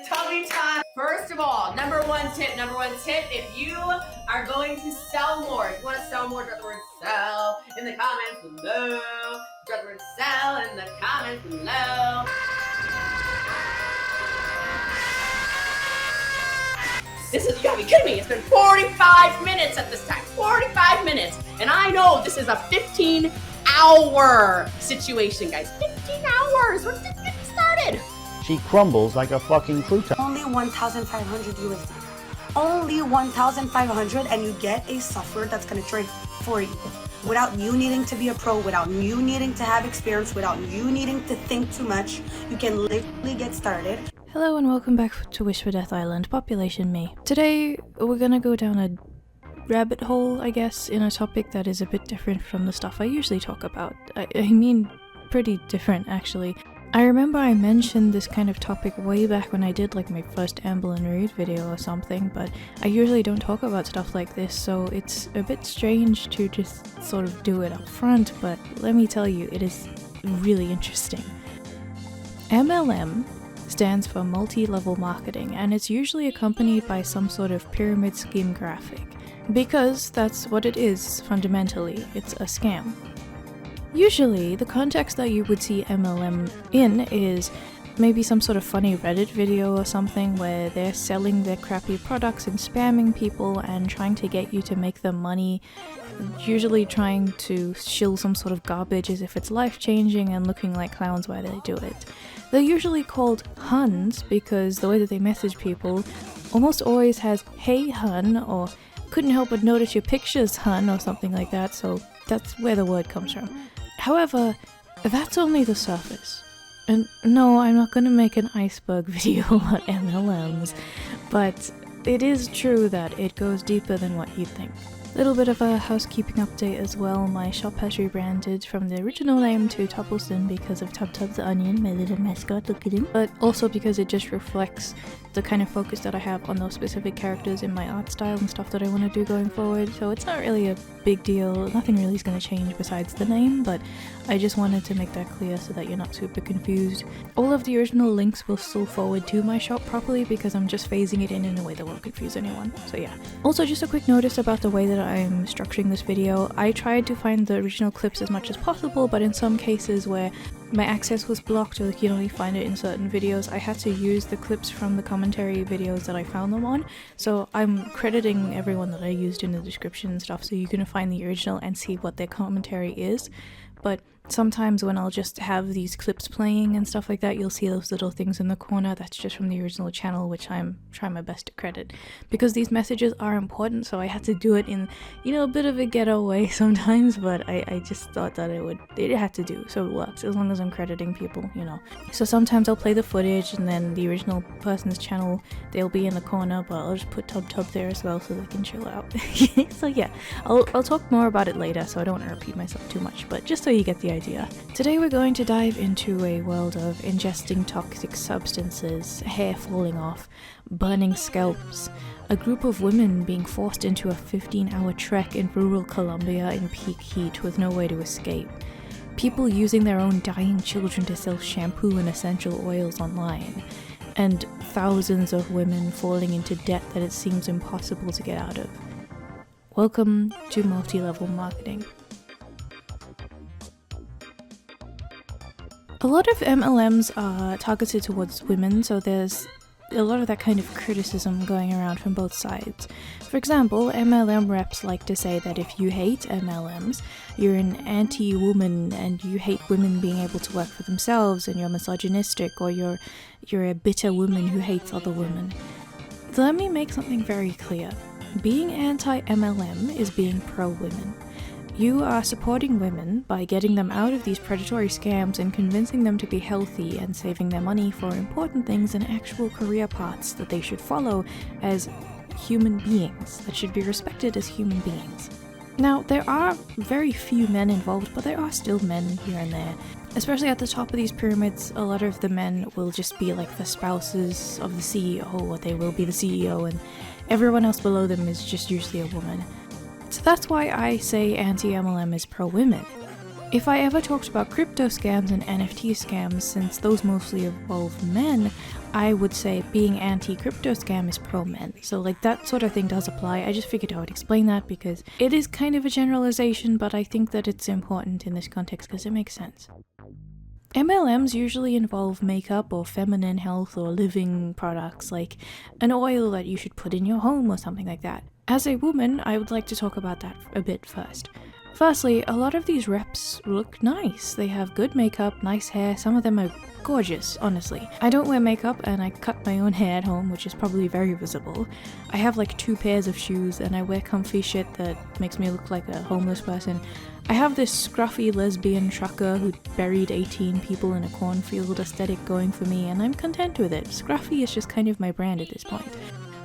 tummy time. First of all, number one tip, if you are going to sell more, if you want to sell more, drop the word sell in the comments below. Drop the word sell in the comments below. This is, you gotta be kidding me. It's been 45 minutes at this time, 45 minutes. And I know this is a 15-hour situation, guys. 15 hours, we're just getting started. She crumbles like a fucking crouton. Only 1,500 USD. Only 1,500, and you get a software that's gonna trade for you. Without you needing to be a pro, without you needing to have experience, without you needing to think too much, you can literally get started. Hello and welcome back to Wish for Death Island, population me. Today we're gonna go down a rabbit hole, I guess, in a topic that is a bit different from the stuff I usually talk about. I mean, pretty different actually. I remember I mentioned this kind of topic way back when I did like my first Amble and Read video or something, but I usually don't talk about stuff like this, so it's a bit strange to just sort of do it up front, but let me tell you, it is really interesting. MLM stands for multi-level marketing, and it's usually accompanied by some sort of pyramid scheme graphic. Because that's what it is fundamentally, it's a scam. Usually, the context that you would see MLM in is maybe some sort of funny Reddit video or something where they're selling their crappy products and spamming people and trying to get you to make them money, usually trying to shill some sort of garbage as if it's life-changing and looking like clowns while they do it. They're usually called huns because the way that they message people almost always has "Hey hun" or "Couldn't help but notice your pictures, hun," or something like that, so that's where the word comes from. However, that's only the surface. And no, I'm not gonna make an iceberg video about MLMs, but it is true that it goes deeper than what you'd think. Little bit of a housekeeping update as well. My shop has rebranded from the original name to Toppleston because of Tubb Tubb the onion, my little mascot, look at him. But also because it just reflects the kind of focus that I have on those specific characters in my art style and stuff that I want to do going forward. So it's not really a big deal, nothing really is going to change besides the name, but I just wanted to make that clear so that you're not super confused. All of the original links will still forward to my shop properly because I'm just phasing it in a way that won't confuse anyone, so yeah. Also, just a quick notice about the way that I'm structuring this video. I tried to find the original clips as much as possible, but in some cases where my access was blocked or you can only find it in certain videos, I had to use the clips from the commentary videos that I found them on. So I'm crediting everyone that I used in the description and stuff so you can find the original and see what their commentary is. But sometimes when I'll just have these clips playing and stuff like that, you'll see those little things in the corner. That's just from the original channel, which I'm trying my best to credit. Because these messages are important, so I had to do it in, you know, a bit of a ghetto way sometimes, but I just thought that it had to do, so it works, as long as I'm crediting people, you know. So sometimes I'll play the footage and then the original person's channel, they'll be in the corner, but I'll just put Tubb Tubb there as well so they can chill out. So yeah, I'll talk more about it later, so I don't want to repeat myself too much, but just so you get the idea. Today we're going to dive into a world of ingesting toxic substances, hair falling off, burning scalps, a group of women being forced into a 15-hour trek in rural Colombia in peak heat with no way to escape, people using their own dying children to sell shampoo and essential oils online, and thousands of women falling into debt that it seems impossible to get out of. Welcome to multi-level marketing. A lot of MLMs are targeted towards women, so there's a lot of that kind of criticism going around from both sides. For example, MLM reps like to say that if you hate MLMs, you're an anti-woman and you hate women being able to work for themselves and you're misogynistic, or you're a bitter woman who hates other women. So let me make something very clear. Being anti-MLM is being pro-women. You are supporting women by getting them out of these predatory scams and convincing them to be healthy and saving their money for important things and actual career paths that they should follow as human beings, that should be respected as human beings. Now, there are very few men involved, but there are still men here and there. Especially at the top of these pyramids, a lot of the men will just be like the spouses of the CEO, or they will be the CEO, and everyone else below them is just usually a woman. So that's why I say anti-MLM is pro-women. If I ever talked about crypto scams and NFT scams, since those mostly involve men, I would say being anti-crypto scam is pro-men. So like that sort of thing does apply. I just figured I would explain that because it is kind of a generalization, but I think that it's important in this context because it makes sense. MLMs usually involve makeup or feminine health or living products like an oil that you should put in your home or something like that. As a woman, I would like to talk about that a bit first. Firstly, a lot of these reps look nice. They have good makeup, nice hair, some of them are gorgeous, honestly. I don't wear makeup and I cut my own hair at home, which is probably very visible. I have like 2 pairs of shoes and I wear comfy shit that makes me look like a homeless person. I have this scruffy lesbian trucker who buried 18 people in a cornfield aesthetic going for me, and I'm content with it. Scruffy is just kind of my brand at this point.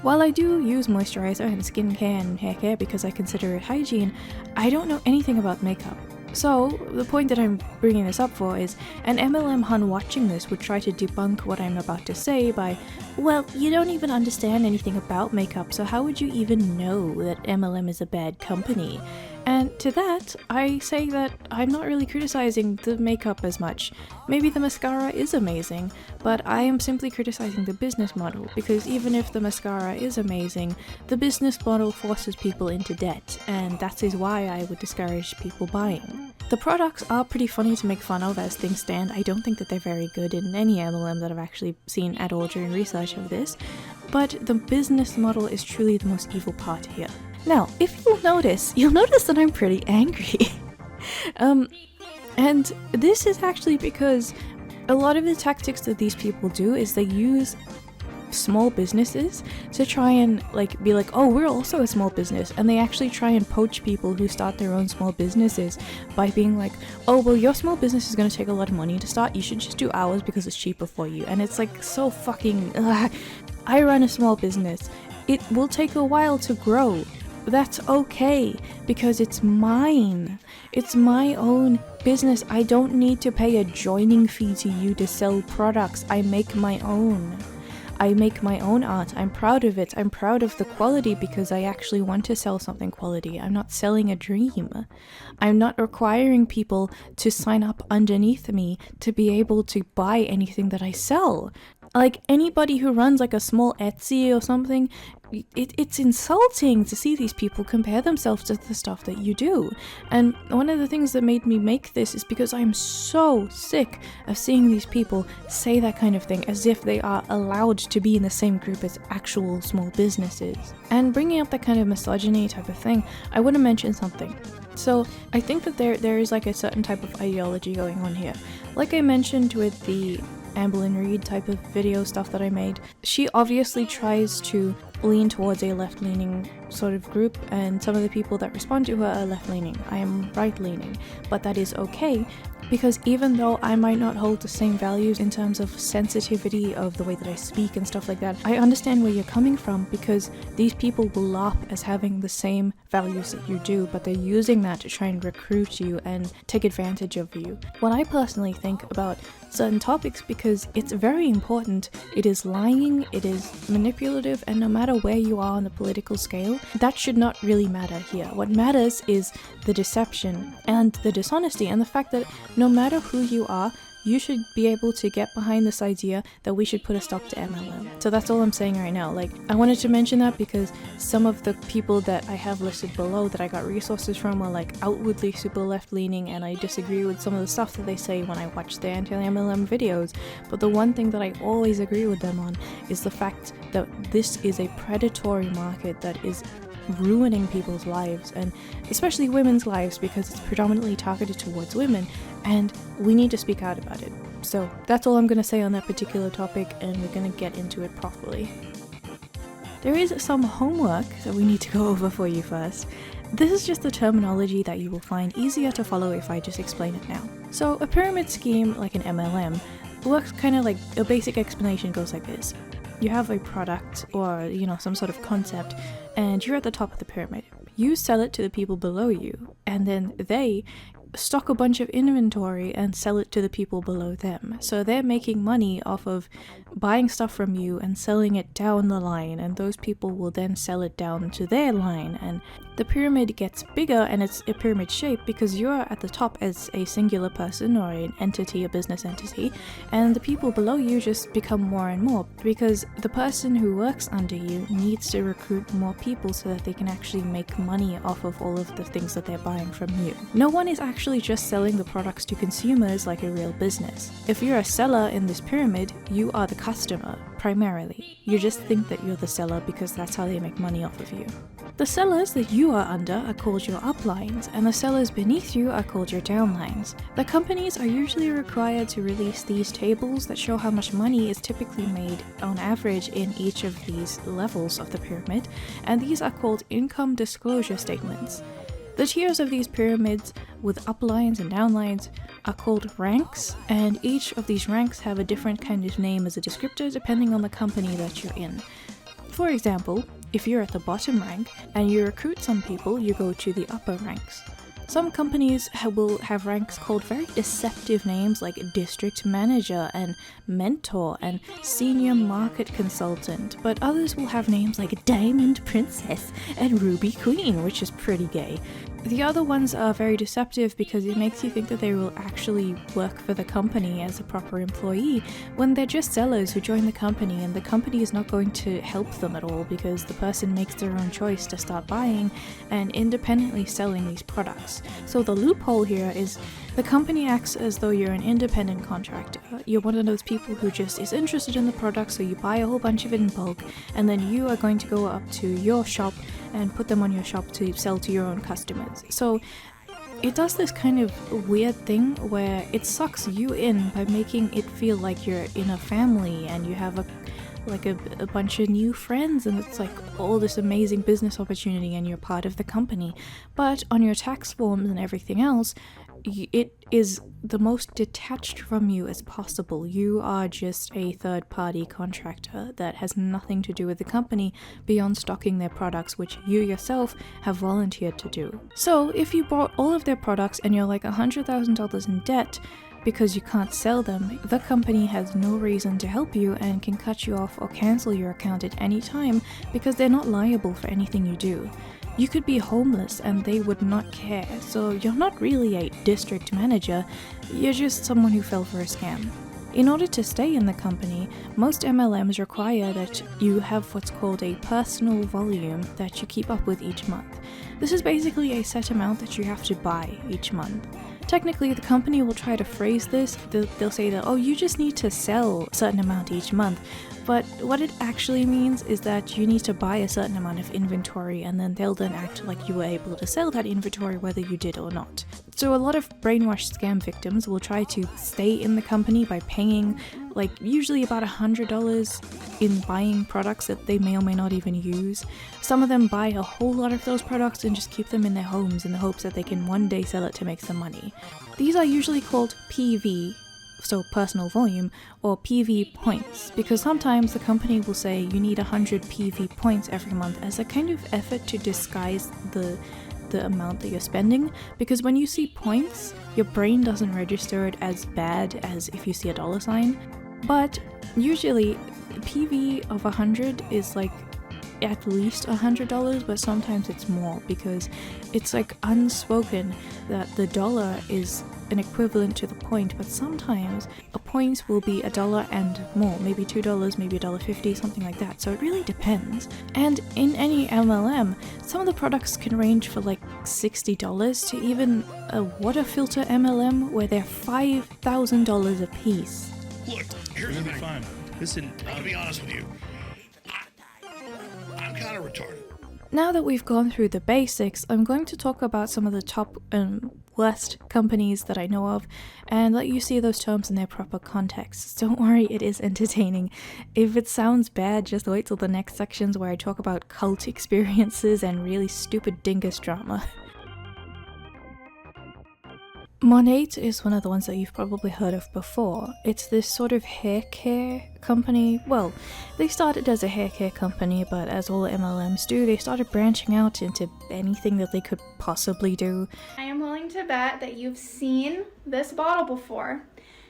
While I do use moisturizer and skincare and hair care because I consider it hygiene, I don't know anything about makeup. So, the point that I'm bringing this up for is, an MLM hun watching this would try to debunk what I'm about to say by, well, you don't even understand anything about makeup, so how would you even know that MLM is a bad company? And to that, I say that I'm not really criticizing the makeup as much. Maybe the mascara is amazing, but I am simply criticizing the business model, because even if the mascara is amazing, the business model forces people into debt, and that is why I would discourage people buying. The products are pretty funny to make fun of as things stand. I don't think that they're very good in any MLM that I've actually seen at all during research of this, but the business model is truly the most evil part here. Now, if you'll notice that I'm pretty angry. And this is actually because a lot of the tactics that these people do is they use small businesses to try and be like, oh, we're also a small business, and they actually try and poach people who start their own small businesses by being like, oh, well, your small business is going to take a lot of money to start, you should just do ours because it's cheaper for you. And it's like so fucking I run a small business, it will take a while to grow. That's okay, because it's mine. It's my own business. I don't need to pay a joining fee to you to sell products. I make my own. I make my own art. I'm proud of it. I'm proud of the quality because I actually want to sell something quality. I'm not selling a dream. I'm not requiring people to sign up underneath me to be able to buy anything that I sell. Like anybody who runs like a small Etsy or something, it's insulting to see these people compare themselves to the stuff that you do. And one of the things that made me make this is because I'm so sick of seeing these people say that kind of thing as if they are allowed to be in the same group as actual small businesses. And bringing up that kind of misogyny type of thing, I want to mention something. So I think that there is like a certain type of ideology going on here. Like I mentioned with the Amberlynn Reid type of video stuff that I made, she obviously tries to lean towards a left-leaning sort of group, and some of the people that respond to her are left-leaning. I am right-leaning, but that is okay, because even though I might not hold the same values in terms of sensitivity of the way that I speak and stuff like that, I understand where you're coming from, because these people will LARP as having the same values that you do, but they're using that to try and recruit you and take advantage of you. What I personally think about certain topics, because it's very important, it is lying, it is manipulative, and no matter where you are on the political scale, that should not really matter here. What matters is the deception and the dishonesty, and the fact that no matter who you are, you should be able to get behind this idea that we should put a stop to MLM. So that's all I'm saying right now. Like, I wanted to mention that because some of the people that I have listed below that I got resources from are like outwardly super left-leaning, and I disagree with some of the stuff that they say when I watch their anti-MLM videos. But the one thing that I always agree with them on is the fact that this is a predatory market that is ruining people's lives, and especially women's lives, because it's predominantly targeted towards women, and we need to speak out about it. So that's all I'm going to say on that particular topic, and we're going to get into it properly. There is some homework that we need to go over for you first. This is just the terminology that you will find easier to follow if I just explain it now. So a pyramid scheme, like an MLM, works kind of like, a basic explanation goes like this. You have a product or, some sort of concept, and you're at the top of the pyramid. You sell it to the people below you, and then they stock a bunch of inventory and sell it to the people below them. So they're making money off of buying stuff from you and selling it down the line, and those people will then sell it down to their line, and the pyramid gets bigger, and it's a pyramid shape because you're at the top as a singular person or an entity, a business entity, and the people below you just become more and more because the person who works under you needs to recruit more people so that they can actually make money off of all of the things that they're buying from you. No one is actually just selling the products to consumers like a real business. If you're a seller in this pyramid, you are the customer, primarily. You just think that you're the seller because that's how they make money off of you. The sellers that you are under are called your uplines, and the sellers beneath you are called your downlines. The companies are usually required to release these tables that show how much money is typically made on average in each of these levels of the pyramid, and these are called income disclosure statements. The tiers of these pyramids with uplines and downlines are called ranks, and each of these ranks have a different kind of name as a descriptor depending on the company that you're in. For example, if you're at the bottom rank and you recruit some people, you go to the upper ranks. Some companies will have ranks called very deceptive names like district manager and mentor and senior market consultant, but others will have names like diamond princess and ruby queen, which is pretty gay. The other ones are very deceptive because it makes you think that they will actually work for the company as a proper employee when they're just sellers who join the company, and the company is not going to help them at all because the person makes their own choice to start buying and independently selling these products. So the loophole here is the company acts as though you're an independent contractor. You're one of those people who just is interested in the product, so you buy a whole bunch of it in bulk, and then you are going to go up to your shop and put them on your shop to sell to your own customers. So it does this kind of weird thing where it sucks you in by making it feel like you're in a family and you have a bunch of new friends, and it's like all this amazing business opportunity and you're part of the company. But on your tax forms and everything else, it is the most detached from you as possible. You are just a third-party contractor that has nothing to do with the company beyond stocking their products, which you yourself have volunteered to do. So if you bought all of their products and you're like $100,000 in debt because you can't sell them, the company has no reason to help you and can cut you off or cancel your account at any time because they're not liable for anything you do. You could be homeless and they would not care, so you're not really a district manager, you're just someone who fell for a scam. In order to stay in the company, most MLMs require that you have what's called a personal volume that you keep up with each month. This is basically a set amount that you have to buy each month. Technically, the company will try to phrase this, they'll say that, oh, you just need to sell a certain amount each month, but what it actually means is that you need to buy a certain amount of inventory and then they'll then act like you were able to sell that inventory whether you did or not. So a lot of brainwashed scam victims will try to stay in the company by paying like usually about $100 in buying products that they may or may not even use. Some of them buy a whole lot of those products and just keep them in their homes in the hopes that they can one day sell it to make some money. These are usually called PV, so personal volume, or PV points, because sometimes the company will say you need 100 PV points every month as a kind of effort to disguise the amount that you're spending, because when you see points, your brain doesn't register it as bad as if you see a dollar sign. But usually PV of 100 is like at least $100, but sometimes it's more because it's like unspoken that the dollar is an equivalent to the point, but sometimes a point will be $1 and more, maybe $2, maybe $1.50, something like that. So it really depends. And in any MLM, some of the products can range for like $60 to even a water filter MLM where they're $5,000 a piece. Look, here's the thing. Fine. Listen, I'm gonna be honest with you. I'm kind of retarded. Now that we've gone through the basics, I'm going to talk about some of the top and worst companies that I know of and let you see those terms in their proper context. Don't worry, it is entertaining. If it sounds bad, just wait till the next sections where I talk about cult experiences and really stupid dingus drama. Monat is one of the ones that you've probably heard of before. It's this sort of hair care company. Well, they started as a hair care company, but as all MLMs do, they started branching out into anything that they could possibly do. I am willing to bet that you've seen this bottle before,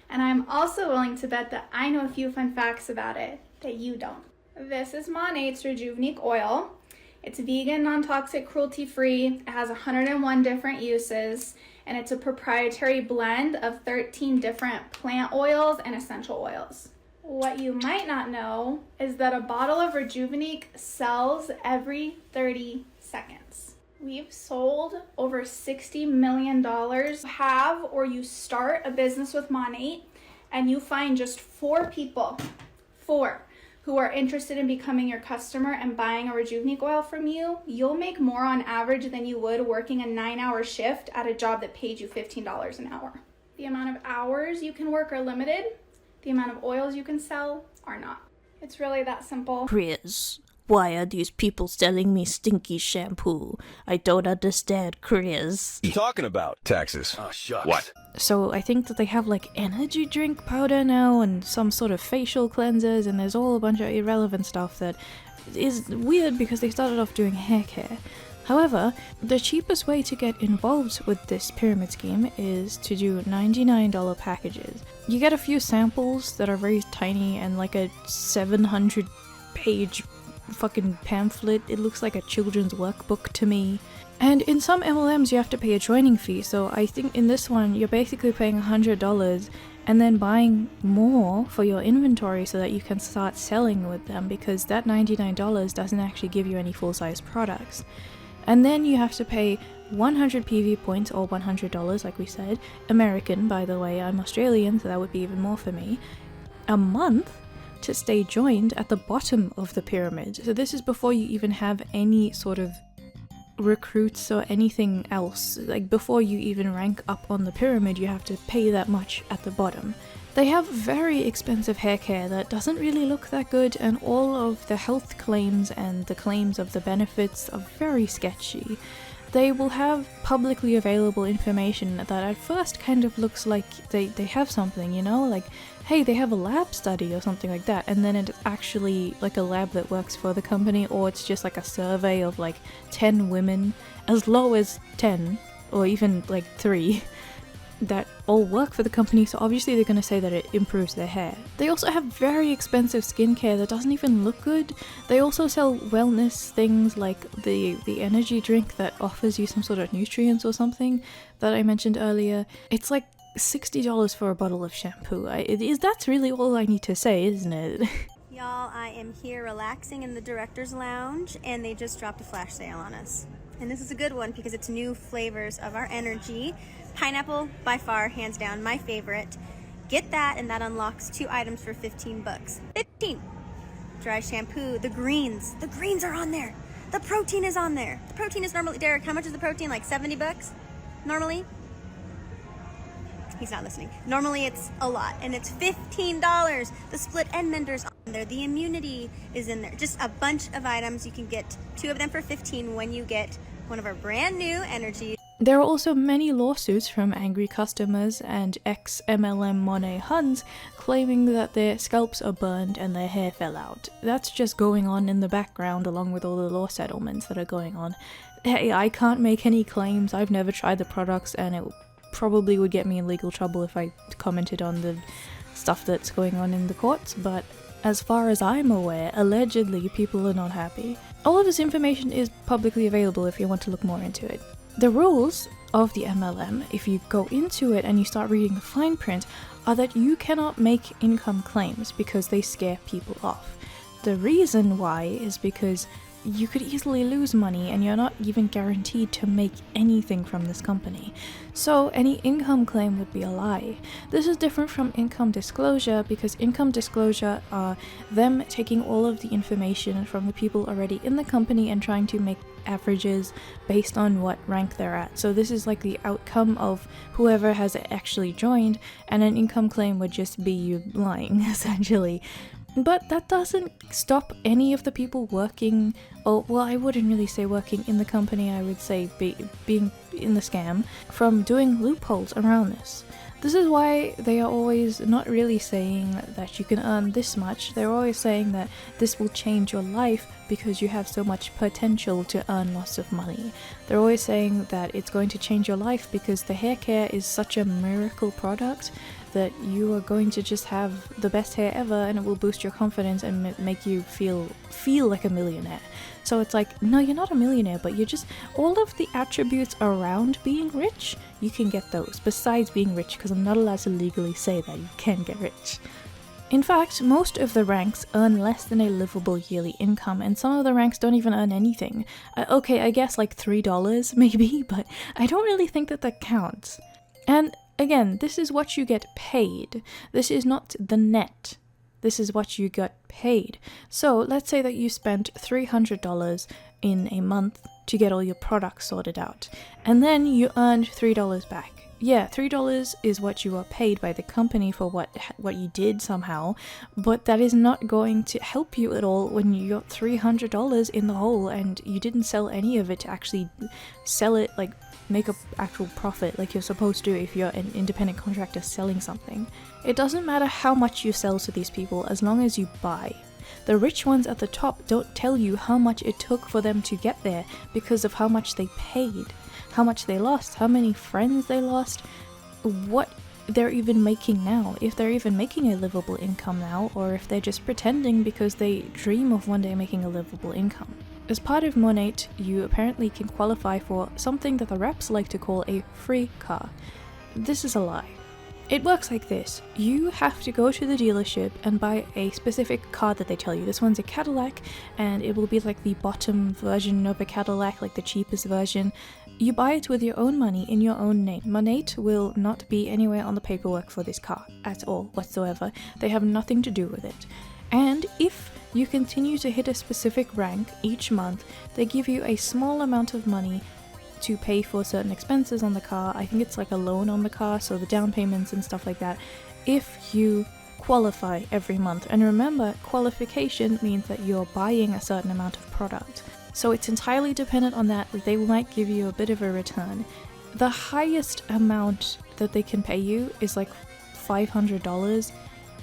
and I'm also willing to bet that I know a few fun facts about it that you don't. This is Monat's Rejuvenique Oil. It's vegan, non-toxic, cruelty-free. It has 101 different uses, and it's a proprietary blend of 13 different plant oils and essential oils. What you might not know is that a bottle of Rejuvenique sells every 30 seconds. We've sold over $60 million. Have or you start a business with Monat and you find just 4 people, 4, who are interested in becoming your customer and buying a Rejuvenique oil from you, you'll make more on average than you would working a 9-hour shift at a job that paid you $15 an hour. The amount of hours you can work are limited. The amount of oils you can sell are not. It's really that simple. Chris, why are these people selling me stinky shampoo? I don't understand, Chris. What are you talking about? Taxes. Oh, shucks. What? So I think that they have like energy drink powder now and some sort of facial cleansers, and there's all a bunch of irrelevant stuff that is weird because they started off doing hair care. However, the cheapest way to get involved with this pyramid scheme is to do $99 packages. You get a few samples that are very tiny and like a 700-page fucking pamphlet. It looks like a children's workbook to me. And in some MLMs you have to pay a joining fee, so I think in this one you're basically paying $100 and then buying more for your inventory so that you can start selling with them, because that $99 doesn't actually give you any full-size products. And then you have to pay 100 PV points, or $100 like we said, American by the way, I'm Australian so that would be even more for me, a month to stay joined at the bottom of the pyramid. So this is before you even have any sort of recruits or anything else. Like before you even rank up on the pyramid, you have to pay that much at the bottom. They have very expensive hair care that doesn't really look that good, and all of the health claims and the claims of the benefits are very sketchy. They will have publicly available information that at first kind of looks like they have something, you know, like hey, they have a lab study or something like that, and then it's actually like a lab that works for the company, or it's just like a survey of like 10 women, as low as 10 or even like 3, that all work for the company, so obviously they're going to say that it improves their hair. They also have very expensive skincare that doesn't even look good. They also sell wellness things like the energy drink that offers you some sort of nutrients or something that I mentioned earlier. It's like $60 for a bottle of shampoo. That's really all I need to say, isn't it? Y'all, I am here relaxing in the director's lounge, and they just dropped a flash sale on us. And this is a good one because it's new flavors of our energy. Pineapple, by far, hands down, my favorite. Get that, and that unlocks 2 items for 15 bucks. 15! Dry shampoo, the greens. The greens are on there. The protein is on there. The protein is normally, Derek, how much is the protein? Like 70 bucks? Normally? He's not listening. Normally it's a lot, and it's $15. The split end mender's on there. The immunity is in there. Just a bunch of items. You can get 2 of them for 15 when you get one of our brand new energy. There are also many lawsuits from angry customers and ex-MLM Monet Huns claiming that their scalps are burned and their hair fell out. That's just going on in the background along with all the law settlements that are going on. Hey, I can't make any claims. I've never tried the products, and it probably would get me in legal trouble if I commented on the stuff that's going on in the courts, but as far as I'm aware, allegedly people are not happy. All of this information is publicly available if you want to look more into it. The rules of the MLM, if you go into it and you start reading the fine print, are that you cannot make income claims because they scare people off. The reason why is because you could easily lose money and you're not even guaranteed to make anything from this company. So any income claim would be a lie. This is different from income disclosure because income disclosure are them taking all of the information from the people already in the company and trying to make averages based on what rank they're at. So this is like the outcome of whoever has actually joined, and an income claim would just be you lying, essentially. But that doesn't stop any of the people working, or well, I wouldn't really say working in the company, I would say being in the scam, from doing loopholes around this. This is why they are always not really saying that you can earn this much. They're always saying that this will change your life because you have so much potential to earn lots of money. They're always saying that it's going to change your life because the hair care is such a miracle product that you are going to just have the best hair ever and it will boost your confidence and make you feel like a millionaire. So it's like, no, you're not a millionaire, but you're just, all of the attributes around being rich, you can get those, besides being rich, because I'm not allowed to legally say that you can get rich. In fact, most of the ranks earn less than a livable yearly income, and some of the ranks don't even earn anything. Okay, I guess like $3 maybe, but I don't really think that counts. And again, this is what you get paid. This is not the net. This is what you got paid. So let's say that you spent $300 in a month to get all your products sorted out, and then you earned $3 back. Yeah, $3 is what you are paid by the company for what you did somehow, but that is not going to help you at all when you got $300 in the hole and you didn't sell any of it to actually sell it, like make a actual profit like you're supposed to if you're an independent contractor selling something. It doesn't matter how much you sell to these people as long as you buy. The rich ones at the top don't tell you how much it took for them to get there because of how much they paid, how much they lost, how many friends they lost, what they're even making now, if they're even making a livable income now, or if they're just pretending because they dream of one day making a livable income. As part of Monate, you apparently can qualify for something that the reps like to call a free car. This is a lie. It works like this. You have to go to the dealership and buy a specific car that they tell you. This one's a Cadillac, and it will be like the bottom version of a Cadillac, like the cheapest version. You buy it with your own money in your own name. Monate will not be anywhere on the paperwork for this car at all whatsoever. They have nothing to do with it. And if you continue to hit a specific rank each month, they give you a small amount of money to pay for certain expenses on the car. I think it's like a loan on the car, so the down payments and stuff like that, if you qualify every month. And remember, qualification means that you're buying a certain amount of product. So it's entirely dependent on that they might give you a bit of a return. The highest amount that they can pay you is like $500,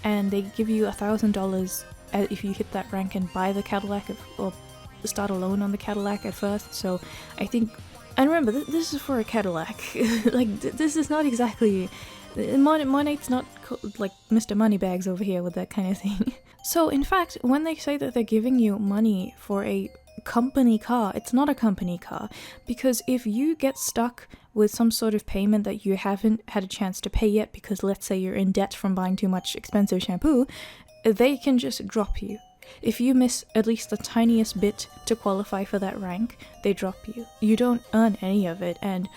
and they give you $1,000 if you hit that rank and buy the Cadillac or start a loan on the Cadillac at first. So I think, and remember, this is for a Cadillac. Like, this is not exactly, Monate's not like Mr. Moneybags over here with that kind of thing. So in fact, when they say that they're giving you money for a company car, it's not a company car, because if you get stuck with some sort of payment that you haven't had a chance to pay yet, because let's say you're in debt from buying too much expensive shampoo, they can just drop you. If you miss at least the tiniest bit to qualify for that rank, they drop you. You don't earn any of it, and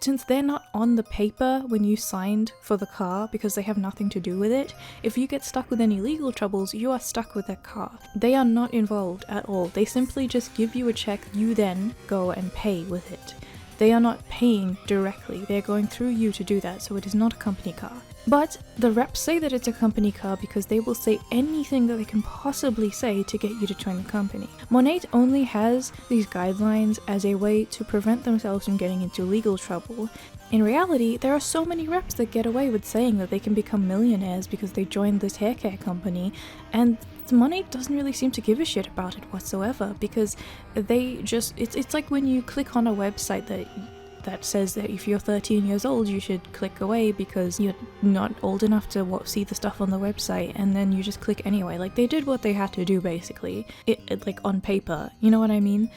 since they're not on the paper when you signed for the car because they have nothing to do with it, if you get stuck with any legal troubles, you are stuck with that car. They are not involved at all. They simply just give you a check, you then go and pay with it. They are not paying directly, they're going through you to do that, so it is not a company car. But the reps say that it's a company car because they will say anything that they can possibly say to get you to join the company. Monate only has these guidelines as a way to prevent themselves from getting into legal trouble. In reality, there are so many reps that get away with saying that they can become millionaires because they joined this hair care company, and Monate doesn't really seem to give a shit about it whatsoever, because they just, it's like when you click on a website that says that if you're 13 years old you should click away because you're not old enough to see the stuff on the website, and then you just click anyway. Like, they did what they had to do basically, it like on paper, you know what I mean?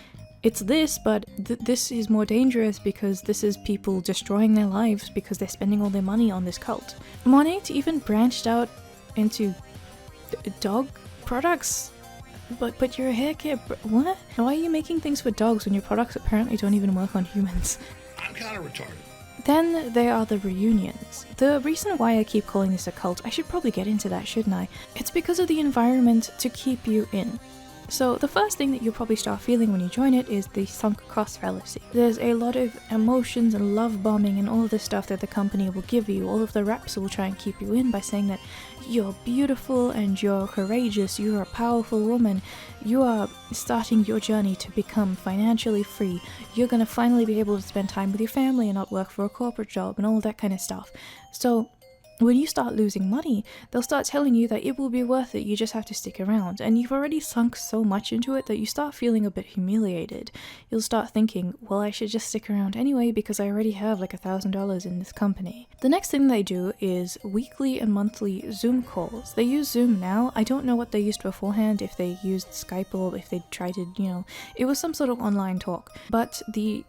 It's this, but this is more dangerous because this is people destroying their lives because they're spending all their money on this cult. Monate even branched out into dog products. But you're a hair care what? Why are you making things for dogs when your products apparently don't even work on humans? I'm kind of retarded. Then there are the reunions. The reason why I keep calling this a cult, I should probably get into that, shouldn't I? It's because of the environment to keep you in. So the first thing that you'll probably start feeling when you join it is the sunk cost fallacy. There's a lot of emotions and love bombing and all of this stuff that the company will give you. All of the reps will try and keep you in by saying that you're beautiful and you're courageous, you're a powerful woman, you are starting your journey to become financially free, you're gonna finally be able to spend time with your family and not work for a corporate job and all that kind of stuff. So when you start losing money, they'll start telling you that it will be worth it, you just have to stick around. And you've already sunk so much into it that you start feeling a bit humiliated. You'll start thinking, well, I should just stick around anyway because I already have like $1,000 in this company. The next thing they do is weekly and monthly Zoom calls. They use Zoom now. I don't know what they used beforehand, if they used Skype or if they tried to, it was some sort of online talk. But the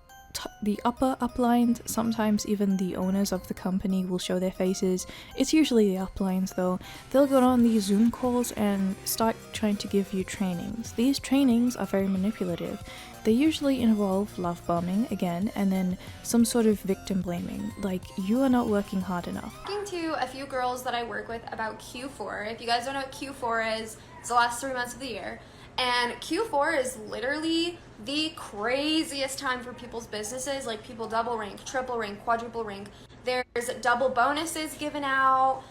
upper uplines, sometimes even the owners of the company will show their faces. It's usually the uplines though. They'll go on these Zoom calls and start trying to give you trainings. These trainings are very manipulative. They usually involve love bombing again, and then some sort of victim blaming, like you are not working hard enough. Talking to a few girls that I work with about Q4. If you guys don't know what Q4 is, it's the last 3 months of the year. And Q4 is literally the craziest time for people's businesses. Like, people double rank, triple rank, quadruple rank. There's double bonuses given out.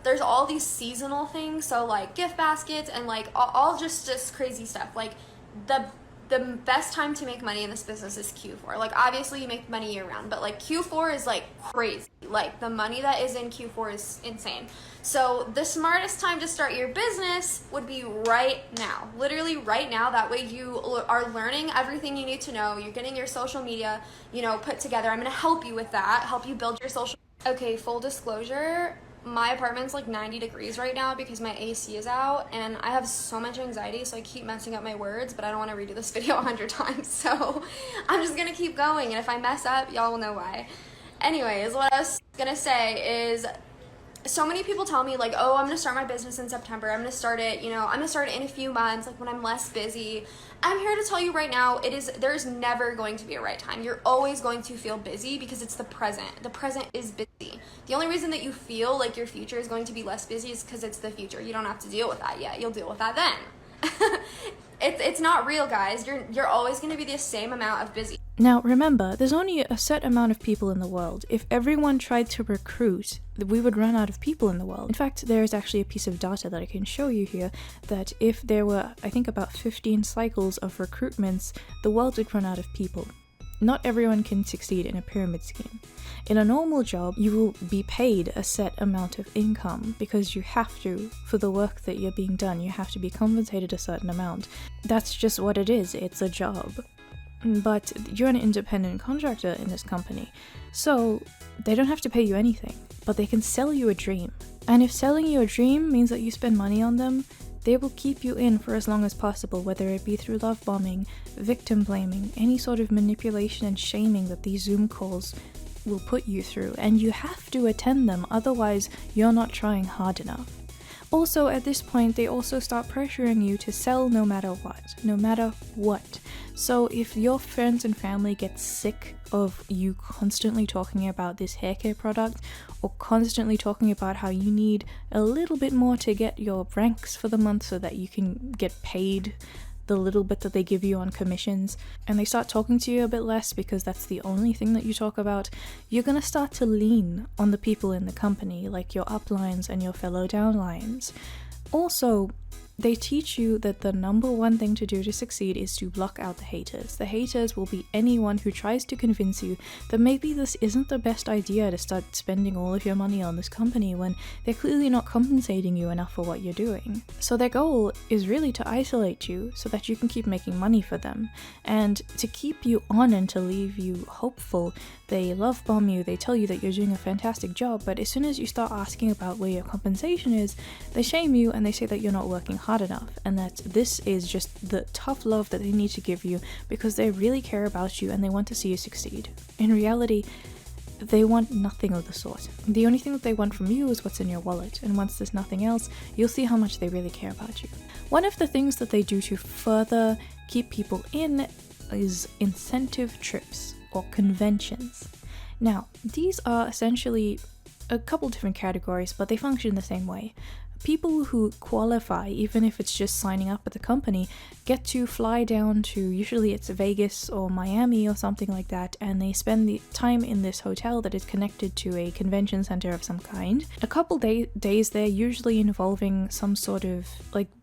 There's all these seasonal things, so like gift baskets and like all just crazy stuff. Like, the best time to make money in this business is Q4. Like, obviously you make money year round, but like Q4 is like crazy. Like, the money that is in Q4 is insane. So the smartest time to start your business would be right now. Literally right now. That way you are learning everything you need to know. You're getting your social media, put together. I'm gonna help you with that, help you build your social. Okay, full disclosure, my apartment's like 90 degrees right now because my AC is out, and I have so much anxiety, so I keep messing up my words, but I don't want to redo this video 100 times, so I'm just gonna keep going, and if I mess up, y'all will know why. Anyways, what I was gonna say is, so many people tell me like, oh, I'm gonna start my business in September, I'm gonna start it, I'm gonna start it in a few months, like when I'm less busy. I'm here to tell you right now, there's never going to be a right time. You're always going to feel busy because it's the present. The present is busy. The only reason that you feel like your future is going to be less busy is because it's the future. You don't have to deal with that yet. You'll deal with that then. It's not real, guys. You're always going to be the same amount of busy. Now remember, there's only a set amount of people in the world. If everyone tried to recruit, we would run out of people in the world. In fact, there is actually a piece of data that I can show you here, that if there were, I think, about 15 cycles of recruitments, the world would run out of people. Not everyone can succeed in a pyramid scheme. In a normal job, you will be paid a set amount of income because you have to, for the work that you're being done, you have to be compensated a certain amount. That's just what it is, it's a job. But you're an independent contractor in this company, so they don't have to pay you anything, but they can sell you a dream. And if selling you a dream means that you spend money on them, they will keep you in for as long as possible, whether it be through love bombing, victim blaming, any sort of manipulation and shaming that these Zoom calls will put you through, and you have to attend them, otherwise you're not trying hard enough. Also, at this point, they also start pressuring you to sell no matter what. So if your friends and family get sick of you constantly talking about this hair care product, or constantly talking about how you need a little bit more to get your ranks for the month so that you can get paid the little bit that they give you on commissions, and they start talking to you a bit less because that's the only thing that you talk about, you're gonna start to lean on the people in the company, like your uplines and your fellow downlines. Also, they teach you that the number one thing to do to succeed is to block out the haters. The haters will be anyone who tries to convince you that maybe this isn't the best idea to start spending all of your money on this company when they're clearly not compensating you enough for what you're doing. So their goal is really to isolate you so that you can keep making money for them. And to keep you on and to leave you hopeful, they love bomb you, they tell you that you're doing a fantastic job, but as soon as you start asking about where your compensation is, they shame you and they say that you're not working hard enough, and that this is just the tough love that they need to give you because they really care about you and they want to see you succeed. In reality, they want nothing of the sort. The only thing that they want from you is what's in your wallet, and once there's nothing else, you'll see how much they really care about you. One of the things that they do to further keep people in is incentive trips or conventions. Now, these are essentially a couple different categories, but they function the same way. People who qualify, even if it's just signing up at the company, get to fly down to, usually it's Vegas or Miami or something like that, and they spend the time in this hotel that is connected to a convention center of some kind. A couple days there, usually involving some sort of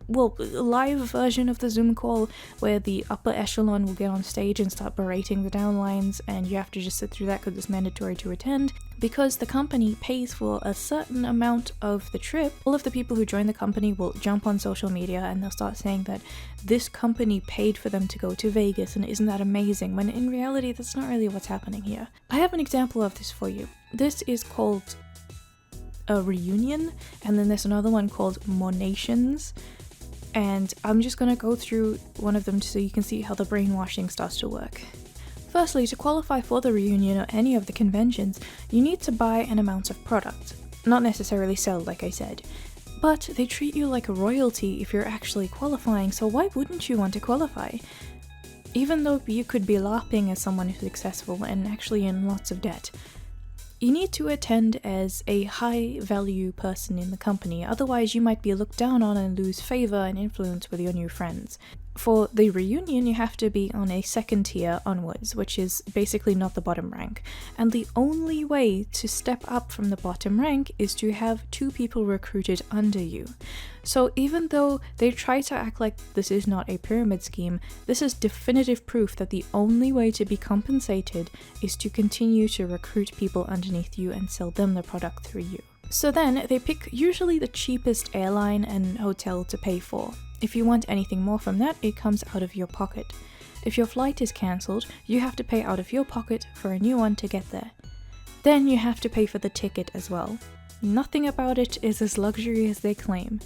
live version of the Zoom call where the upper echelon will get on stage and start berating the downlines, and you have to just sit through that because it's mandatory to attend. Because the company pays for a certain amount of the trip, all of the people who join the company will jump on social media and they'll start saying that this company paid for them to go to Vegas and isn't that amazing, when in reality that's not really what's happening here. I have an example of this for you. This is called a reunion, and then there's another one called Monations. And I'm just gonna go through one of them so you can see how the brainwashing starts to work. Firstly, to qualify for the reunion or any of the conventions, you need to buy an amount of product. Not necessarily sell, like I said. But they treat you like a royalty if you're actually qualifying, so why wouldn't you want to qualify? Even though you could be LARPing as someone who's successful and actually in lots of debt. You need to attend as a high-value person in the company, otherwise you might be looked down on and lose favor and influence with your new friends. For the reunion, you have to be on a second tier onwards, which is basically not the bottom rank. And the only way to step up from the bottom rank is to have 2 people recruited under you. So even though they try to act like this is not a pyramid scheme, this is definitive proof that the only way to be compensated is to continue to recruit people underneath you and sell them the product through you. So then they pick usually the cheapest airline and hotel to pay for. If you want anything more from that, it comes out of your pocket. If your flight is cancelled, you have to pay out of your pocket for a new one to get there. Then you have to pay for the ticket as well. Nothing about it is as luxury as they claim.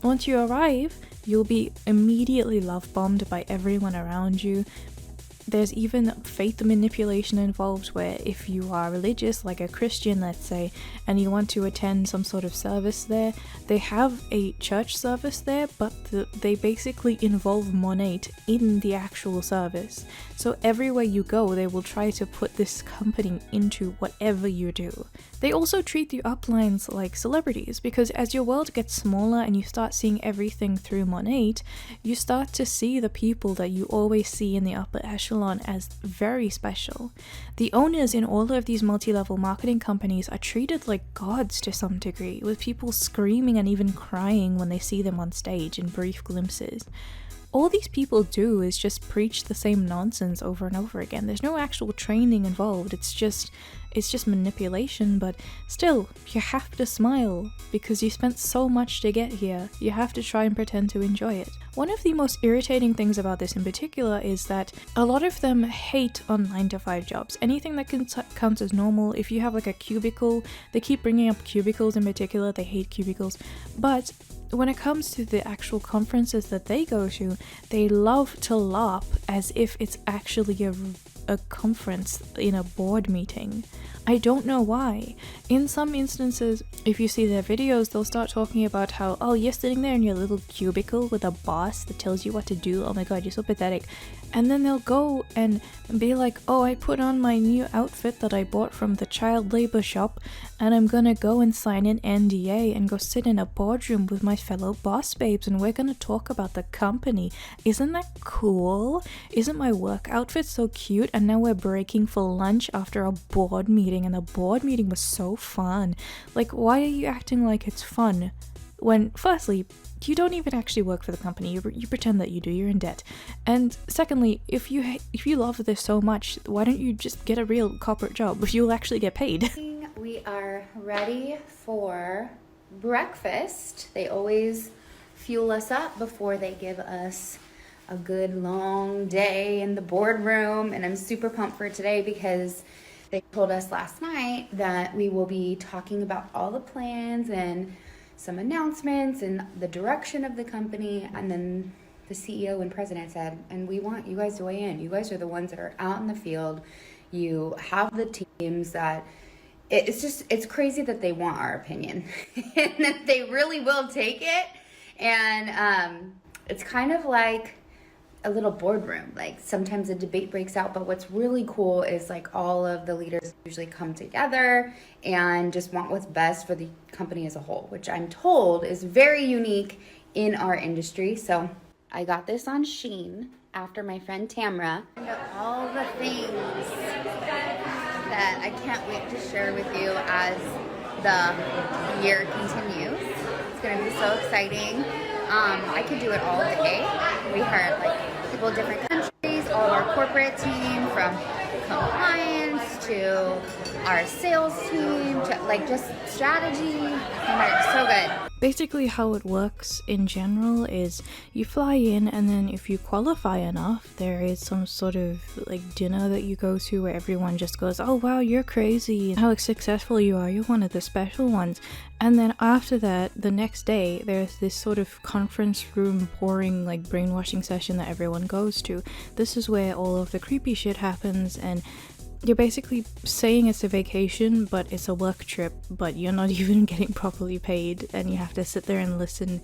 Once you arrive, you'll be immediately love-bombed by everyone around you. There's even faith manipulation involved, where if you are religious, like a Christian let's say, and you want to attend some sort of service there, they have a church service there, but they basically involve Monate in the actual service. So everywhere you go, they will try to put this company into whatever you do. They also treat the uplines like celebrities, because as your world gets smaller and you start seeing everything through Monate, you start to see the people that you always see in the upper echelon as very special. The owners in all of these multi-level marketing companies are treated like gods to some degree, with people screaming and even crying when they see them on stage in brief glimpses. All these people do is just preach the same nonsense over and over again. There's no actual training involved, it's just manipulation, but still, you have to smile, because you spent so much to get here. You have to try and pretend to enjoy it. One of the most irritating things about this in particular is that a lot of them hate on 9-to-5 jobs. Anything that counts as normal, if you have like a cubicle, they keep bringing up cubicles in particular, they hate cubicles, but when it comes to the actual conferences that they go to, they love to LARP as if it's actually a conference in a board meeting. I don't know why. In some instances, if you see their videos, they'll start talking about how, oh, you're sitting there in your little cubicle with a boss that tells you what to do. Oh my god, you're so pathetic. And then they'll go and be like, oh, I put on my new outfit that I bought from the child labor shop, and I'm gonna go and sign an NDA and go sit in a boardroom with my fellow boss babes, and we're gonna talk about the company. Isn't that cool? Isn't my work outfit so cute? And now we're breaking for lunch after a board meeting, and the board meeting was so fun. Like, why are you acting like it's fun when, firstly, you don't even actually work for the company, you pretend that you do, you're in debt. And secondly, if you love this so much, why don't you just get a real corporate job if you'll actually get paid? We are ready for breakfast. They always fuel us up before they give us a good long day in the boardroom, and I'm super pumped for today because they told us last night that we will be talking about all the plans and some announcements and the direction of the company, and then the CEO and president said, and we want you guys to weigh in. You guys are the ones that are out in the field. You have the teams that it's crazy that they want our opinion and that they really will take it. And it's kind of like a little boardroom. Like sometimes a debate breaks out, but what's really cool is like all of the leaders usually come together and just want what's best for the company as a whole, which I'm told is very unique in our industry. So I got this on Shein after my friend Tamra. All the things that I can't wait to share with you as the year continues. It's gonna be so exciting. I could do it all day. We hired like people in different countries, all of our corporate team, from compliance to our sales team to like just strategy. Oh, so good. Basically how it works in general is you fly in, and then if you qualify enough, there is some sort of like dinner that you go to where everyone just goes, oh wow, you're crazy, and how successful you are, you're one of the special ones. And then after that, the next day, there's this sort of conference room boring like brainwashing session that everyone goes to. This is where all of the creepy shit happens, and you're basically saying it's a vacation, but it's a work trip, but you're not even getting properly paid, and you have to sit there and listen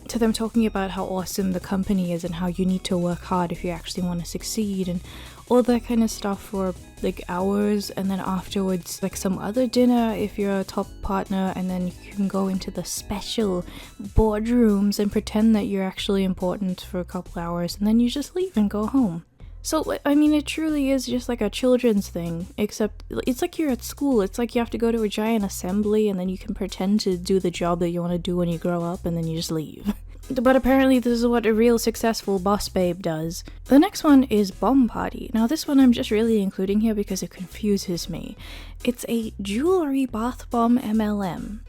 to them talking about how awesome the company is and how you need to work hard if you actually want to succeed and all that kind of stuff for like hours. And then afterwards, like some other dinner if you're a top partner, and then you can go into the special boardrooms and pretend that you're actually important for a couple hours, and then you just leave and go home. So, I mean, it truly is just like a children's thing, except it's like you're at school. It's like you have to go to a giant assembly, and then you can pretend to do the job that you want to do when you grow up, and then you just leave. But apparently this is what a real successful boss babe does. The next one is Bomb Party. Now this one I'm just really including here because it confuses me. It's a jewelry bath bomb MLM.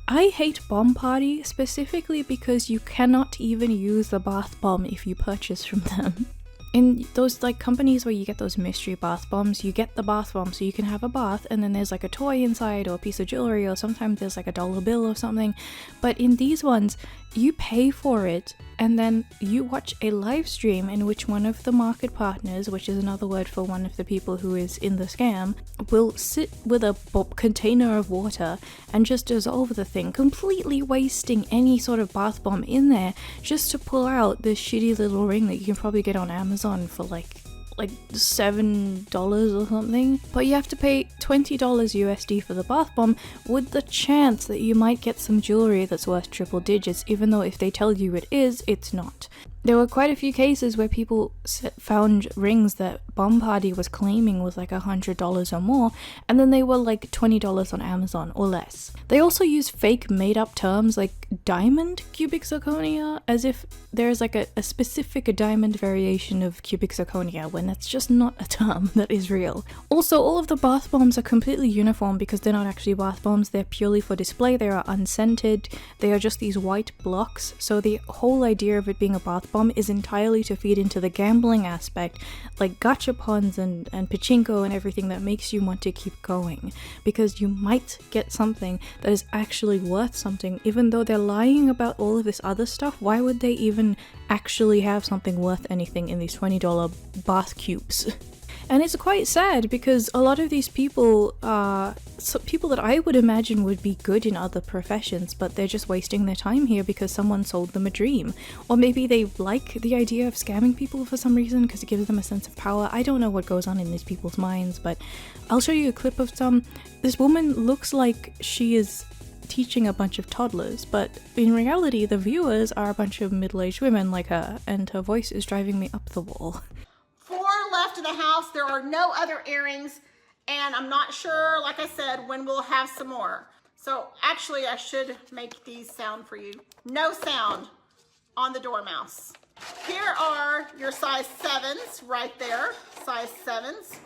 I hate Bomb Party specifically because you cannot even use the bath bomb if you purchase from them. In those like companies where you get those mystery bath bombs, you get the bath bomb so you can have a bath, and then there's like a toy inside or a piece of jewelry, or sometimes there's like a dollar bill or something. But in these ones, you pay for it, and then you watch a live stream in which one of the market partners, which is another word for one of the people who is in the scam, will sit with a container of water and just dissolve the thing, completely wasting any sort of bath bomb in there just to pull out this shitty little ring that you can probably get on Amazon for like $7 or something. But you have to pay $20 USD for the bath bomb, with the chance that you might get some jewelry that's worth triple digits, even though if they tell you it is, it's not. There were quite a few cases where people found rings that Bomb Party was claiming was like $100 or more, and then they were like $20 on Amazon or less. They also use fake made-up terms like diamond cubic zirconia, as if there's like a specific diamond variation of cubic zirconia, when that's just not a term that is real. Also, all of the bath bombs are completely uniform because they're not actually bath bombs, they're purely for display, they are unscented, they are just these white blocks, so the whole idea of it being a bath bomb is entirely to feed into the gambling aspect, like gachapons and pachinko and everything that makes you want to keep going, because you might get something that is actually worth something. Even though they're lying about all of this other stuff, why would they even actually have something worth anything in these $20 bath cubes? And it's quite sad because a lot of these people are people that I would imagine would be good in other professions, but they're just wasting their time here because someone sold them a dream. Or maybe they like the idea of scamming people for some reason because it gives them a sense of power. I don't know what goes on in these people's minds, but I'll show you a clip of some. This woman looks like she is teaching a bunch of toddlers, but in reality the viewers are a bunch of middle-aged women like her, and her voice is driving me up the wall. 4 left in the house. There are no other earrings, and I'm not sure, like I said, when we'll have some more. So actually I should make these sound for you. No sound on the dormouse. Here are your size 7s right there, size 7s.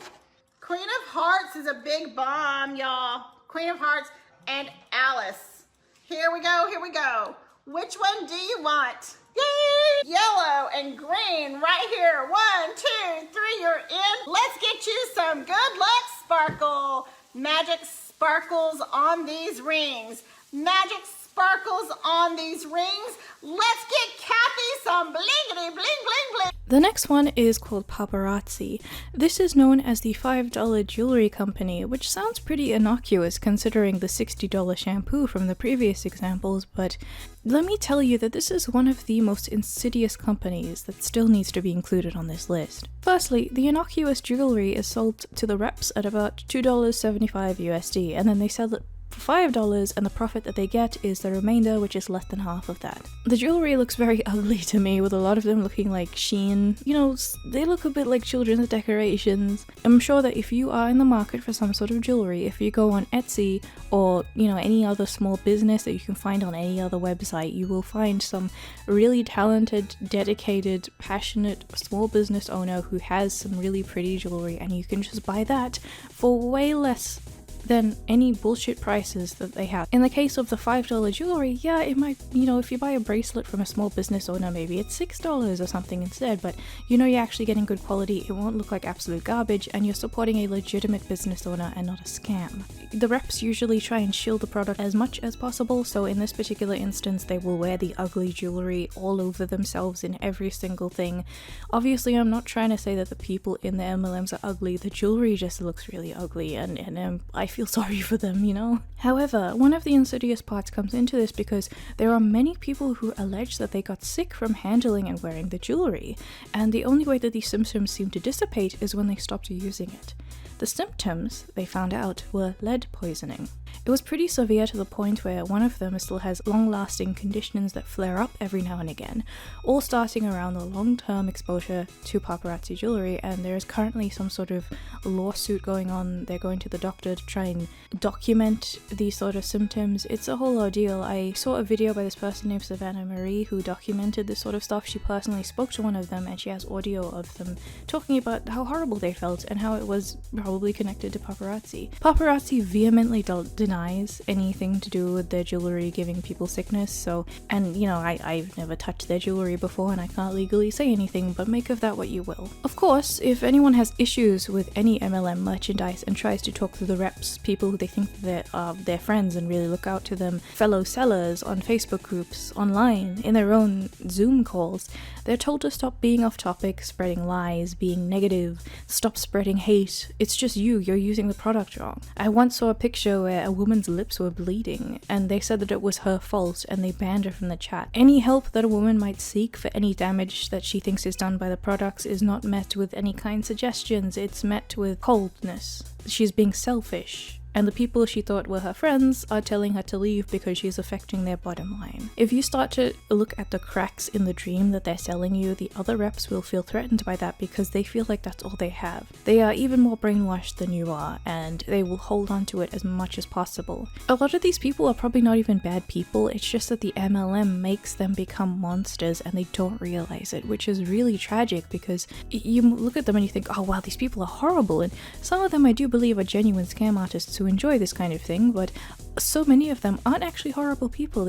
Queen of Hearts is a big bomb, y'all. Queen of Hearts and Alice. Here we go, here we go. Which one do you want? Yay! Yellow and green right here. 1, 2, 3, you're in. Let's get you some good luck sparkle. Magic sparkles on these rings. Magic sparkles on these rings. Let's get Kathy some some blingity bling bling bling. The next one is called Paparazzi. This is known as the $5 jewelry company, which sounds pretty innocuous considering the $60 shampoo from the previous examples, but let me tell you that this is one of the most insidious companies that still needs to be included on this list. Firstly, the innocuous jewelry is sold to the reps at about $2.75 USD, and then they sell it for $5, and the profit that they get is the remainder, which is less than half of that. The jewelry looks very ugly to me, with a lot of them looking like sheen. You know, they look a bit like children's decorations. I'm sure that if you are in the market for some sort of jewelry, if you go on Etsy or, you know, any other small business that you can find on any other website, you will find some really talented, dedicated, passionate small business owner who has some really pretty jewelry, and you can just buy that for way less than any bullshit prices that they have. In the case of the $5 jewelry, yeah, it might, you know, if you buy a bracelet from a small business owner, maybe it's $6 or something instead, but you know you're actually getting good quality, it won't look like absolute garbage, and you're supporting a legitimate business owner and not a scam. The reps usually try and shield the product as much as possible, so in this particular instance, they will wear the ugly jewelry all over themselves in every single thing. Obviously, I'm not trying to say that the people in the MLMs are ugly, the jewelry just looks really ugly, and I feel sorry for them, you know? However, one of the insidious parts comes into this because there are many people who allege that they got sick from handling and wearing the jewelry, and the only way that these symptoms seem to dissipate is when they stopped using it. The symptoms, they found out, were lead poisoning. It was pretty severe to the point where one of them still has long-lasting conditions that flare up every now and again, all starting around the long-term exposure to paparazzi jewelry, and there is currently some sort of lawsuit going on. They're going to the doctor to try and document these sort of symptoms. It's a whole ordeal. I saw a video by this person named Savanna who documented this sort of stuff. She personally spoke to one of them, and she has audio of them talking about how horrible they felt and how it was probably connected to paparazzi. Paparazzi vehemently denies anything to do with their jewelry giving people sickness, so, and you know, I've never touched their jewelry before and I can't legally say anything, but make of that what you will. Of course, if anyone has issues with any MLM merchandise and tries to talk to the reps, people who they think that are their friends and really look out to them, fellow sellers on Facebook groups, online, in their own Zoom calls, they're told to stop being off topic, spreading lies, being negative, stop spreading hate. It's just you're using the product wrong. I once saw a picture where a woman's lips were bleeding, and they said that it was her fault, and they banned her from the chat. Any help that a woman might seek for any damage that she thinks is done by the products is not met with any kind suggestions, it's met with coldness. She's being selfish. And the people she thought were her friends are telling her to leave because she's affecting their bottom line. If you start to look at the cracks in the dream that they're selling you, the other reps will feel threatened by that because they feel like that's all they have. They are even more brainwashed than you are, and they will hold on to it as much as possible. A lot of these people are probably not even bad people, it's just that the MLM makes them become monsters and they don't realize it, which is really tragic because you look at them and you think, oh wow, these people are horrible, and some of them I do believe are genuine scam artists who enjoy this kind of thing, but so many of them aren't actually horrible people.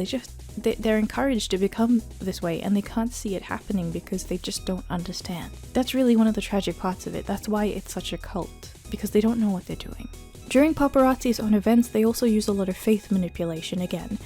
They're encouraged to become this way and they can't see it happening because they just don't understand. That's really one of the tragic parts of it. That's why it's such a cult, because they don't know what they're doing. During paparazzi's own events, they also use a lot of faith manipulation again.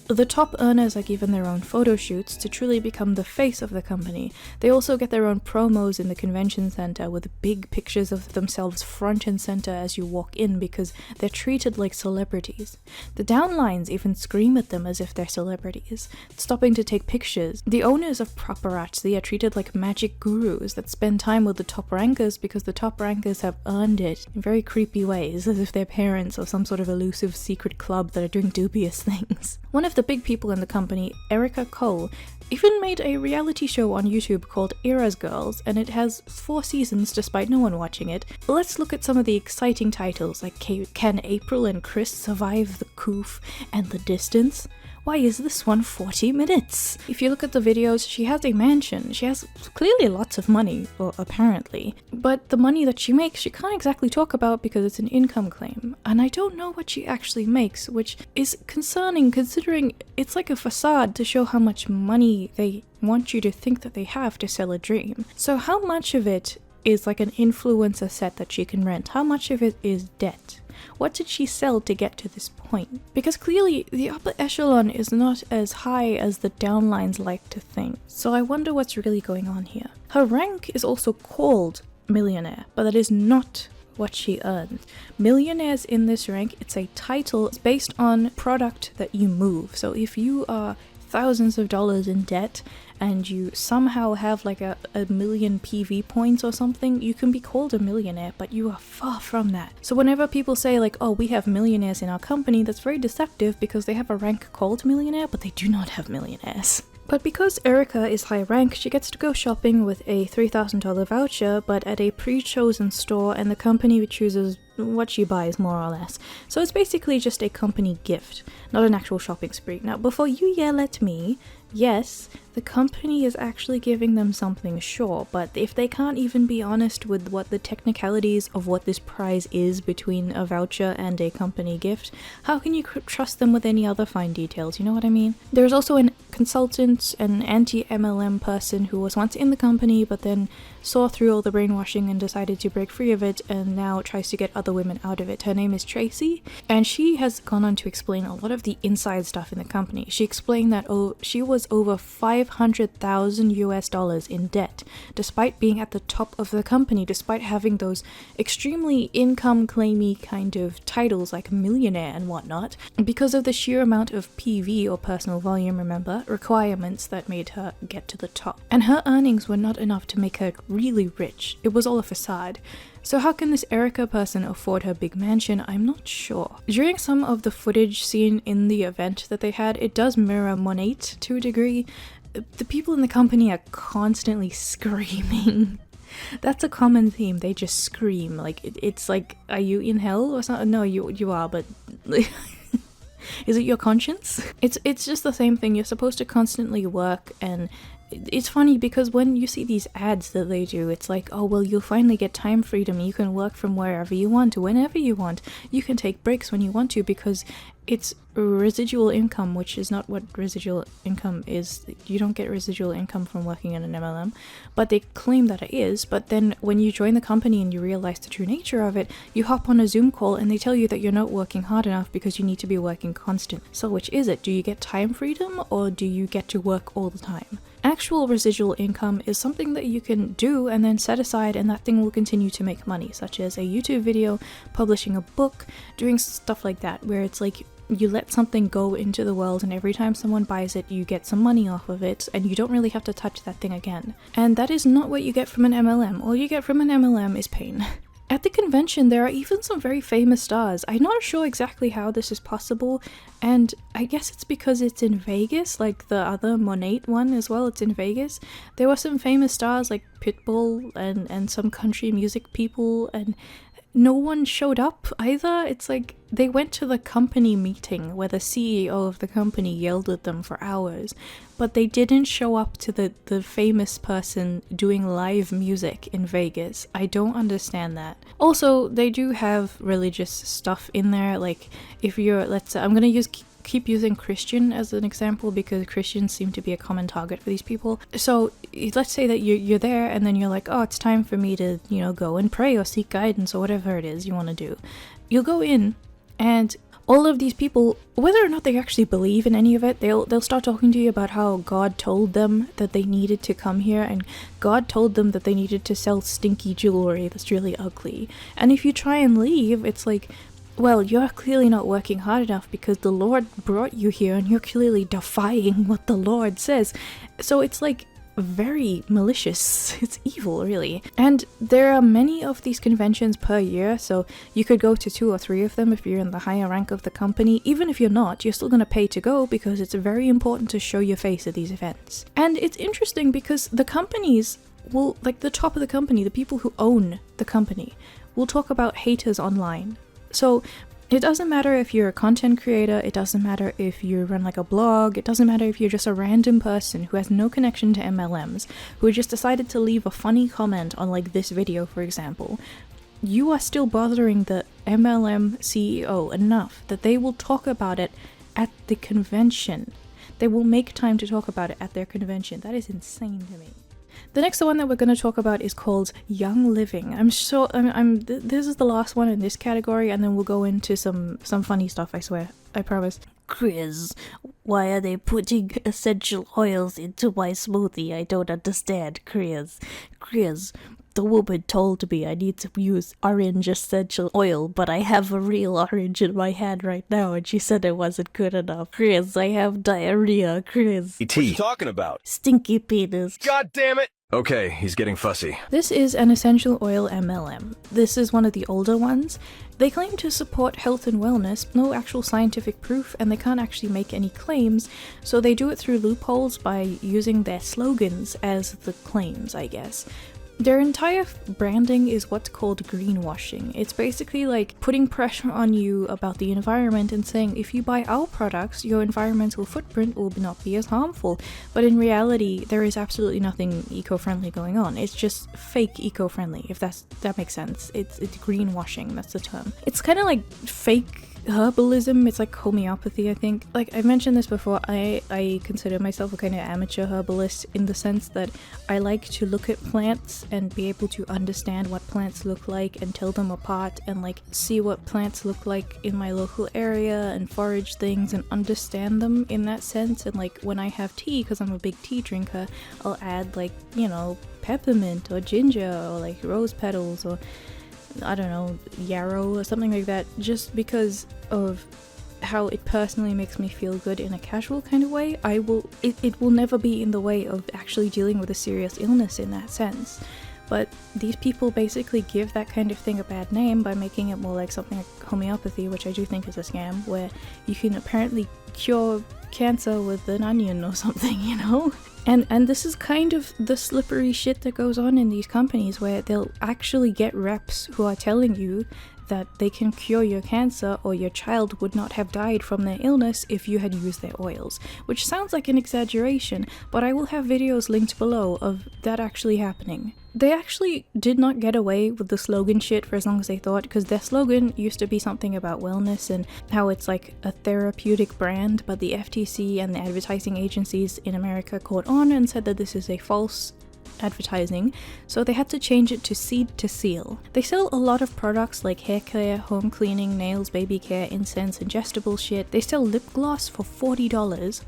The top earners are given their own photo shoots to truly become the face of the company. They also get their own promos in the convention center with big pictures of themselves front and center as you walk in because they're treated like celebrities. The downlines even scream at them as if they're celebrities, stopping to take pictures. The owners of Paparazzi are treated like magic gurus that spend time with the top rankers because the top rankers have earned it in very creepy ways, as if they're parents of some sort of elusive secret club that are doing dubious things. One of the big people in the company, Erica Cole, even made a reality show on YouTube called Era's Girls, and it has 4 seasons despite no one watching it. Let's look at some of the exciting titles, like Can April and Chris Survive the Coof and the Distance? Why is this one 40 minutes? If you look at the videos, she has a mansion. She has clearly lots of money, or apparently. But the money that she makes, she can't exactly talk about because it's an income claim. And I don't know what she actually makes, which is concerning considering it's like a facade to show how much money they want you to think that they have to sell a dream. So how much of it is like an influencer set that she can rent? How much of it is debt? What did she sell to get to this point? Because clearly the upper echelon is not as high as the downlines like to think. So I wonder what's really going on here. Her rank is also called millionaire, but that is not what she earned. Millionaires in this rank, it's a title. It's based on product that you move. So if you are thousands of dollars in debt and you somehow have like a million PV points or something, you can be called a millionaire, but you are far from that. So whenever people say like, oh, we have millionaires in our company, that's very deceptive because they have a rank called millionaire, but they do not have millionaires. But because Erica is high rank, she gets to go shopping with a $3,000 voucher, but at a pre-chosen store, and the company chooses what she buys, more or less. So it's basically just a company gift, not an actual shopping spree. Now, before you yell at me, yes, the company is actually giving them something, sure, but if they can't even be honest with what the technicalities of what this prize is between a voucher and a company gift, how can you trust them with any other fine details, you know what I mean? There's also an consultant, an anti-MLM person who was once in the company but then saw through all the brainwashing and decided to break free of it and now tries to get other women out of it. Her name is Tracy, and she has gone on to explain a lot of the inside stuff in the company. She explained that she was over $500,000 in debt, despite being at the top of the company, despite having those extremely income-claimy kind of titles like millionaire and whatnot, because of the sheer amount of PV, or personal volume, remember, requirements that made her get to the top. And her earnings were not enough to make her really rich. It was all a facade. So how can this Erica person afford her big mansion? I'm not sure. During some of the footage seen in the event that they had, it does mirror Monate to a degree. The people in the company are constantly screaming. That's a common theme. They just scream. Like, it's like, are you in hell or something? No, you are, but... Is it your conscience? It's just the same thing. You're supposed to constantly work, and it's funny because when you see these ads that they do, it's like, oh, well, you'll finally get time freedom. You can work from wherever you want, whenever you want. You can take breaks when you want to because it's residual income, which is not what residual income is. You don't get residual income from working in an MLM, but they claim that it is. But then when you join the company and you realize the true nature of it, you hop on a Zoom call and they tell you that you're not working hard enough because you need to be working constant. So which is it? Do you get time freedom or do you get to work all the time? Actual residual income is something that you can do and then set aside, and that thing will continue to make money, such as a YouTube video, publishing a book, doing stuff like that, where it's like you let something go into the world and every time someone buys it, you get some money off of it and you don't really have to touch that thing again. And that is not what you get from an MLM. All you get from an MLM is pain. At the convention, there are even some very famous stars. I'm not sure exactly how this is possible, and I guess it's because it's in Vegas, like the other Monate one as well, it's in Vegas. There were some famous stars like Pitbull and some country music people, and no one showed up either. It's like they went to the company meeting where the CEO of the company yelled at them for hours, but they didn't show up to the famous person doing live music in Vegas. I don't understand that. Also, they do have religious stuff in there, like if you're, let's say, I'm gonna keep using Christian as an example because Christians seem to be a common target for these people. So let's say that you're there and then you're like, oh, it's time for me to, go and pray or seek guidance or whatever it is you want to do. You'll go in and all of these people, whether or not they actually believe in any of it, they'll start talking to you about how God told them that they needed to come here, and God told them that they needed to sell stinky jewelry that's really ugly. And if you try and leave, it's like, well, you're clearly not working hard enough because the Lord brought you here and you're clearly defying what the Lord says. So it's like very malicious. It's evil, really. And there are many of these conventions per year, so you could go to 2 or 3 of them if you're in the higher rank of the company. Even if you're not, you're still going to pay to go because it's very important to show your face at these events. And it's interesting because the companies will, like the top of the company, the people who own the company, will talk about haters online. So it doesn't matter if you're a content creator, it doesn't matter if you run like a blog, it doesn't matter if you're just a random person who has no connection to MLMs, who just decided to leave a funny comment on like this video, for example. You are still bothering the MLM CEO enough that they will talk about it at the convention. They will make time to talk about it at their convention. That is insane to me. The next one that we're going to talk about is called Young Living. This is the last one in this category, and then we'll go into some funny stuff, I swear. I promise. Chris, why are they putting essential oils into my smoothie? I don't understand, Chris. Chris, the woman told me I need to use orange essential oil, but I have a real orange in my hand right now, and she said it wasn't good enough. Chris, I have diarrhea, Chris. What are you talking about? Stinky penis. God damn it! Okay, he's getting fussy. This is an essential oil MLM. This is one of the older ones. They claim to support health and wellness, no actual scientific proof, and they can't actually make any claims, so they do it through loopholes by using their slogans as the claims, I guess. Their entire branding is what's called greenwashing. It's basically like putting pressure on you about the environment and saying if you buy our products, your environmental footprint will not be as harmful. But in reality, there is absolutely nothing eco-friendly going on. It's just fake eco-friendly, if that makes sense. It's greenwashing, that's the term. It's kind of like fake herbalism. It's like homeopathy, I think. Like I've mentioned this before, I consider myself a kind of amateur herbalist in the sense that I like to look at plants and be able to understand what plants look like and tell them apart and like see what plants look like in my local area and forage things and understand them in that sense. And like when I have tea, because I'm a big tea drinker, I'll add like, you know, peppermint or ginger or like rose petals or I don't know, yarrow or something like that, just because of how it personally makes me feel good in a casual kind of way. It will never be in the way of actually dealing with a serious illness in that sense. But these people basically give that kind of thing a bad name by making it more like something like homeopathy, which I do think is a scam, where you can apparently cure cancer with an onion or something, you know? And this is kind of the slippery shit that goes on in these companies where they'll actually get reps who are telling you that they can cure your cancer or your child would not have died from their illness if you had used their oils, which sounds like an exaggeration, but I will have videos linked below of that actually happening. They actually did not get away with the slogan shit for as long as they thought, because their slogan used to be something about wellness and how it's like a therapeutic brand, but the FTC and the advertising agencies in America caught on and said that this is a false advertising, so they had to change it to Seed to Seal. They sell a lot of products like hair care, home cleaning, nails, baby care, incense, ingestible shit. They sell lip gloss for $40,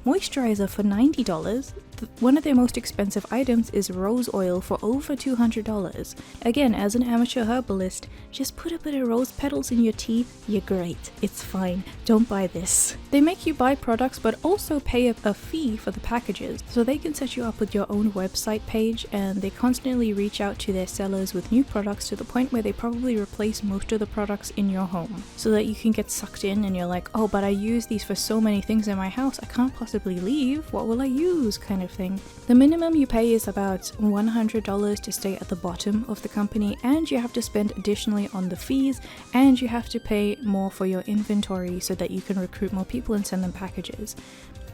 moisturizer for $90. One of their most expensive items is rose oil for over $200. Again, as an amateur herbalist, just put a bit of rose petals in your tea, you're great. It's fine. Don't buy this. They make you buy products but also pay a fee for the packages, so they can set you up with your own website page, and they constantly reach out to their sellers with new products to the point where they probably replace most of the products in your home, so that you can get sucked in and you're like, oh, but I use these for so many things in my house, I can't possibly leave, what will I use, kind of thing. The minimum you pay is about $100 to stay at the bottom of the company, and you have to spend additionally on the fees, and you have to pay more for your inventory so that you can recruit more people and send them packages.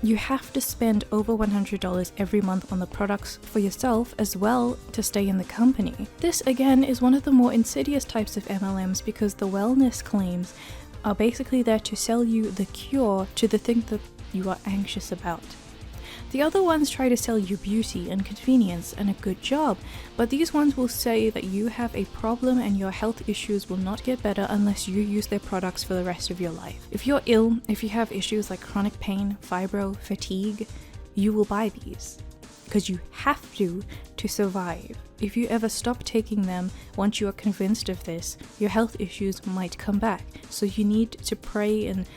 You have to spend over $100 every month on the products for yourself as well to stay in the company. This again is one of the more insidious types of MLMs because the wellness claims are basically there to sell you the cure to the thing that you are anxious about. The other ones try to sell you beauty and convenience and a good job, but these ones will say that you have a problem and your health issues will not get better unless you use their products for the rest of your life. If you're ill, if you have issues like chronic pain, fibro, fatigue, you will buy these because you have to survive. If you ever stop taking them once you are convinced of this, your health issues might come back. So you need to pray and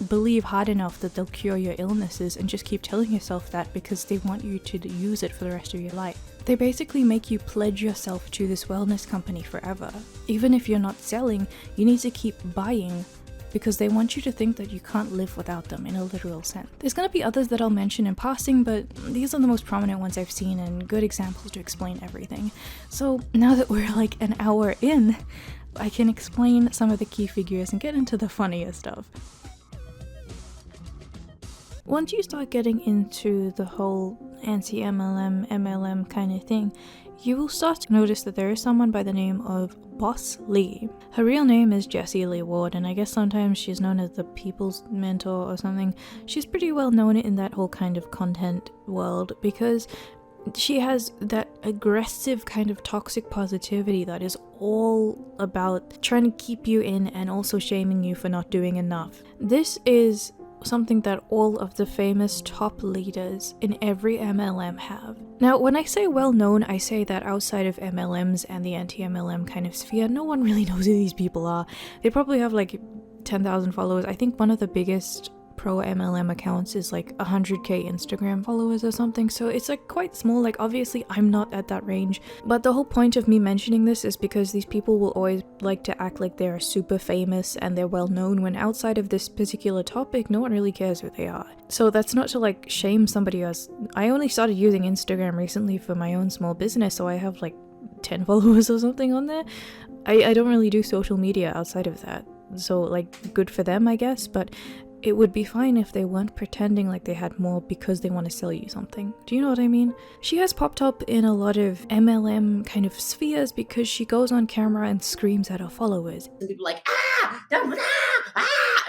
believe hard enough that they'll cure your illnesses and just keep telling yourself that because they want you to use it for the rest of your life. They basically make you pledge yourself to this wellness company forever. Even if you're not selling, you need to keep buying because they want you to think that you can't live without them in a literal sense. There's going to be others that I'll mention in passing, but these are the most prominent ones I've seen and good examples to explain everything. So now that we're like an hour in, I can explain some of the key figures and get into the funnier stuff. Once you start getting into the whole anti-MLM, MLM kind of thing, you will start to notice that there is someone by the name of Boss Lee. Her real name is Jessie Lee Ward, and I guess sometimes she's known as the People's Mentor or something. She's pretty well known in that whole kind of content world because she has that aggressive kind of toxic positivity that is all about trying to keep you in and also shaming you for not doing enough. This is something that all of the famous top leaders in every MLM have. Now, when I say well known, I say that outside of MLMs and the anti-MLM kind of sphere, no one really knows who these people are. They probably have like 10,000 followers. I think one of the biggest pro MLM accounts is like 100k Instagram followers or something, so it's like quite small. Like obviously I'm not at that range, but the whole point of me mentioning this is because these people will always like to act like they're super famous and they're well known, when outside of this particular topic no one really cares who they are. So that's not to like shame somebody else. I only started using Instagram recently for my own small business, so I have like 10 followers or something on there. I don't really do social media outside of that, so like good for them I guess, but it would be fine if they weren't pretending like they had more because they want to sell you something. Do you know what I mean? She has popped up in a lot of MLM kind of spheres because she goes on camera and screams at her followers. And people are like,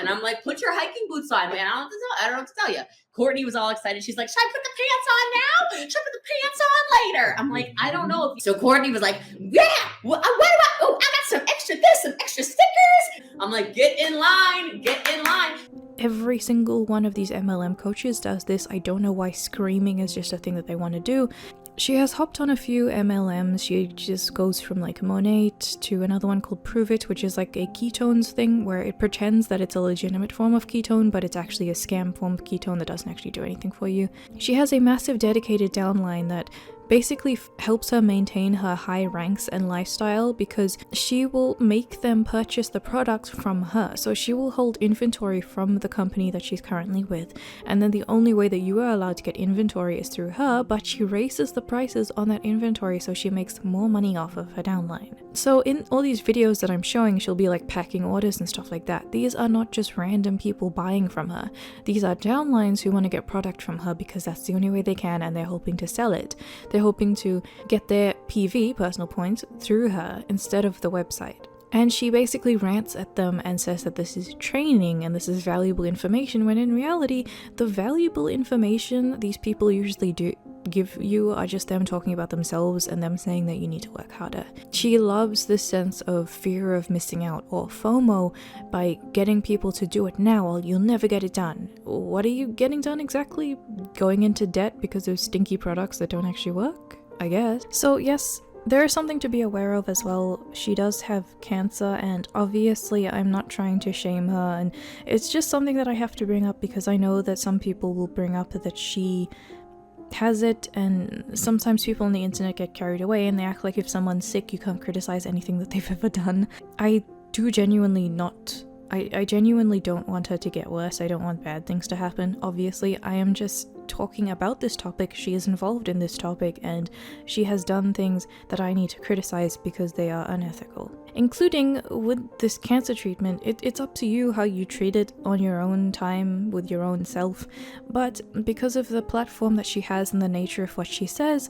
and I'm like, put your hiking boots on, man. I don't know what to tell you. Courtney was all excited. She's like, should I put the pants on now? Should I put the pants on later? I'm like, I don't know. So Courtney was like, yeah, what about, oh, I got some extra this, some extra stickers. I'm like, get in line, get in line. Every single one of these MLM coaches does this. I don't know why screaming is just a thing that they want to do. She has hopped on a few MLMs. She just goes from like Monate to another one called Prove It, which is like a ketones thing where it pretends that it's a legitimate form of ketone, but it's actually a scam form of ketone that doesn't actually do anything for you. She has a massive dedicated downline that basically helps her maintain her high ranks and lifestyle because she will make them purchase the product from her. So she will hold inventory from the company that she's currently with, and then the only way that you are allowed to get inventory is through her, but she raises the prices on that inventory so she makes more money off of her downline. So in all these videos that I'm showing, she'll be like packing orders and stuff like that. These are not just random people buying from her. These are downlines who want to get product from her because that's the only way they can, and they're hoping to sell it. They're hoping to get their PV, personal points, through her instead of the website. And she basically rants at them and says that this is training and this is valuable information, when in reality, the valuable information these people usually do give you are just them talking about themselves and them saying that you need to work harder. She loves this sense of fear of missing out, or FOMO, by getting people to do it now or you'll never get it done. What are you getting done exactly? Going into debt because of stinky products that don't actually work? I guess. So yes, there is something to be aware of as well. She does have cancer, and obviously I'm not trying to shame her, and it's just something that I have to bring up because I know that some people will bring up that she has it, and sometimes people on the internet get carried away and they act like if someone's sick you can't criticize anything that they've ever done. I genuinely don't want her to get worse. I don't want bad things to happen. Obviously, I am just talking about this topic. She is involved in this topic and she has done things that I need to criticize because they are unethical. Including with this cancer treatment, it's up to you how you treat it on your own time with your own self, but because of the platform that she has and the nature of what she says,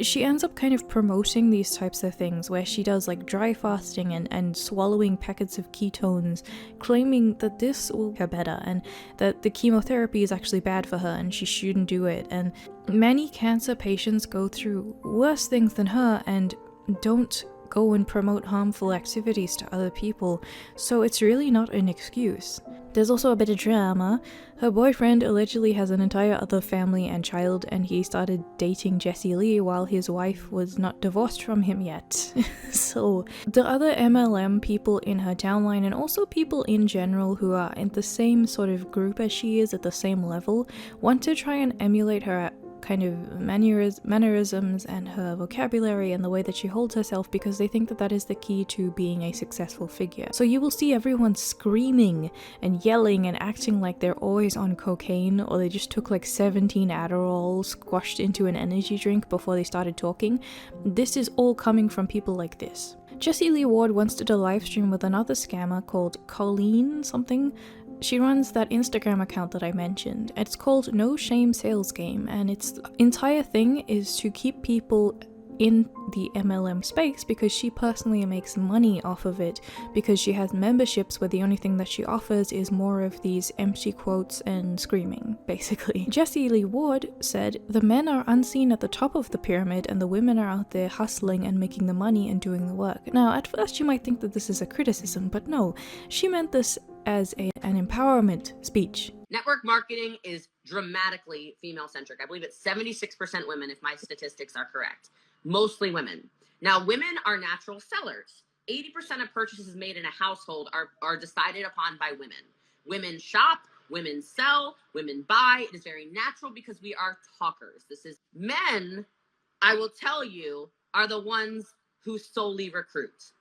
she ends up kind of promoting these types of things where she does like dry fasting and swallowing packets of ketones, claiming that this will make her better and that the chemotherapy is actually bad for her and she shouldn't do it. And many cancer patients go through worse things than her and don't go and promote harmful activities to other people, so it's really not an excuse. There's also a bit of drama. Her boyfriend allegedly has an entire other family and child, and he started dating Jessie Lee while his wife was not divorced from him yet. So the other MLM people in her downline, and also people in general who are in the same sort of group as she is at the same level, want to try and emulate her kind of mannerisms and her vocabulary and the way that she holds herself, because they think that that is the key to being a successful figure. So you will see everyone screaming and yelling and acting like they're always on cocaine, or they just took like 17 Adderall squashed into an energy drink before they started talking. This is all coming from people like this. Jessie Lee Ward once did a live stream with another scammer called Colleen something. She runs that Instagram account that I mentioned. It's called No Shame Sales Game, and its entire thing is to keep people in the MLM space because she personally makes money off of it, because she has memberships where the only thing that she offers is more of these empty quotes and screaming, basically. Jessie Lee Ward said, "The men are unseen at the top of the pyramid and the women are out there hustling and making the money and doing the work." Now, at first you might think that this is a criticism, but no, she meant this as an empowerment speech. Network marketing is dramatically female-centric. I believe it's 76% women, if my statistics are correct. Mostly women. Now, women are natural sellers. 80% of purchases made in a household are decided upon by women. Women shop, women sell, women buy. It is very natural because we are talkers. This is men, I will tell you, are the ones who solely recruit.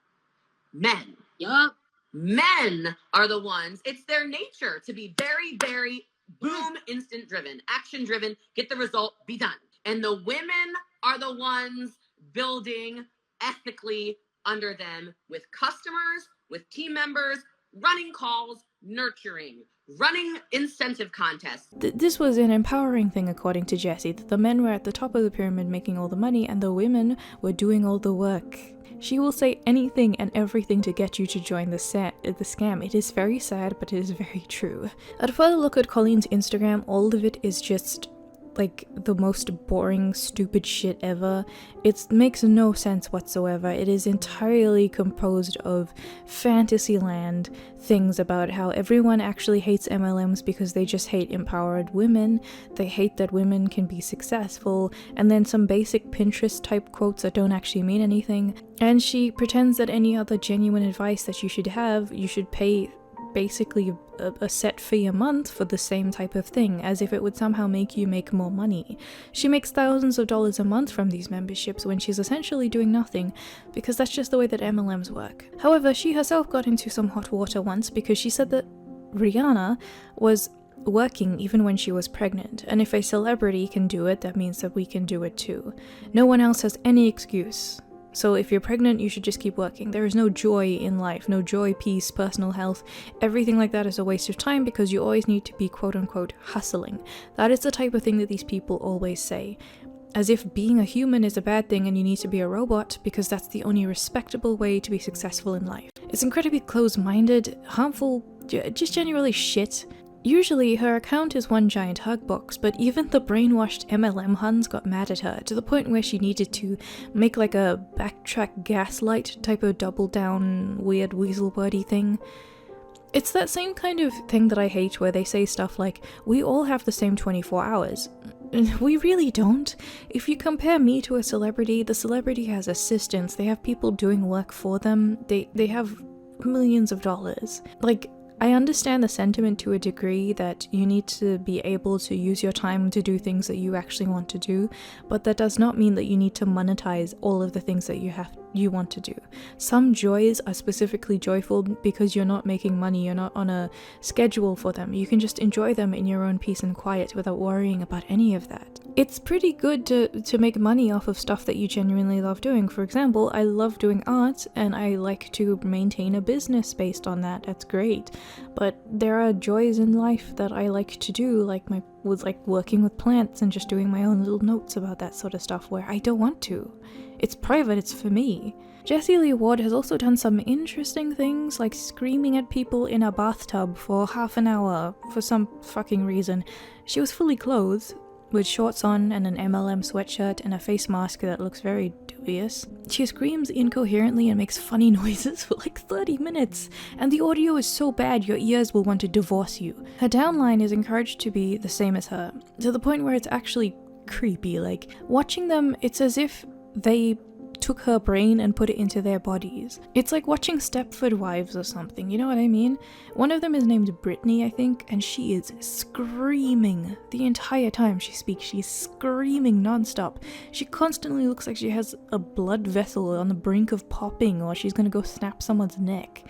Men. Yup. Men are the ones, it's their nature to be very, very boom, instant driven, action driven, get the result, be done. And the women are the ones building ethically under them with customers, with team members, running calls, nurturing, running incentive contests. This was an empowering thing according to Jessie, that the men were at the top of the pyramid making all the money and the women were doing all the work. She will say anything and everything to get you to join the scam. It is very sad, but it is very true. At a further look at Colleen's Instagram, all of it is just like the most boring, stupid shit ever. It makes no sense whatsoever. It is entirely composed of fantasyland things about how everyone actually hates MLMs because they just hate empowered women. They hate that women can be successful, and then some basic Pinterest type quotes that don't actually mean anything. And she pretends that any other genuine advice that you should have, you should pay basically a set fee a month for the same type of thing, as if it would somehow make you make more money. She makes thousands of dollars a month from these memberships when she's essentially doing nothing, because that's just the way that MLMs work. However, she herself got into some hot water once because she said that Rihanna was working even when she was pregnant, and if a celebrity can do it, that means that we can do it too. No one else has any excuse. So if you're pregnant, you should just keep working. There is no joy in life, no joy, peace, personal health. Everything like that is a waste of time because you always need to be quote-unquote hustling. That is the type of thing that these people always say. As if being a human is a bad thing and you need to be a robot because that's the only respectable way to be successful in life. It's incredibly close-minded, harmful, just generally shit. Usually her account is one giant hug box, but even the brainwashed MLM Huns got mad at her to the point where she needed to make like a backtrack gaslight type of double down weird weasel wordy thing. It's that same kind of thing that I hate where they say stuff like, we all have the same 24 hours. We really don't. If you compare me to a celebrity, the celebrity has assistants, they have people doing work for them, they have millions of dollars. Like, I understand the sentiment to a degree that you need to be able to use your time to do things that you actually want to do, but that does not mean that you need to monetize all of the things that you want to do. Some joys are specifically joyful because you're not making money, you're not on a schedule for them. You can just enjoy them in your own peace and quiet without worrying about any of that. It's pretty good to make money off of stuff that you genuinely love doing. For example, I love doing art and I like to maintain a business based on that. That's great. But there are joys in life that I like to do, like working with plants and just doing my own little notes about that sort of stuff where I don't want to. It's private, it's for me. Jessie Lee Ward has also done some interesting things, like screaming at people in a bathtub for half an hour for some fucking reason. She was fully clothed, with shorts on and an MLM sweatshirt and a face mask that looks very dubious. She screams incoherently and makes funny noises for like 30 minutes, and the audio is so bad your ears will want to divorce you. Her downline is encouraged to be the same as her, to the point where it's actually creepy. Like, watching them, it's as if they took her brain and put it into their bodies. It's like watching Stepford Wives or something, you know what I mean? One of them is named Brittany, I think, and she is screaming the entire time she speaks. She's screaming non-stop. She constantly looks like she has a blood vessel on the brink of popping, or she's gonna go snap someone's neck.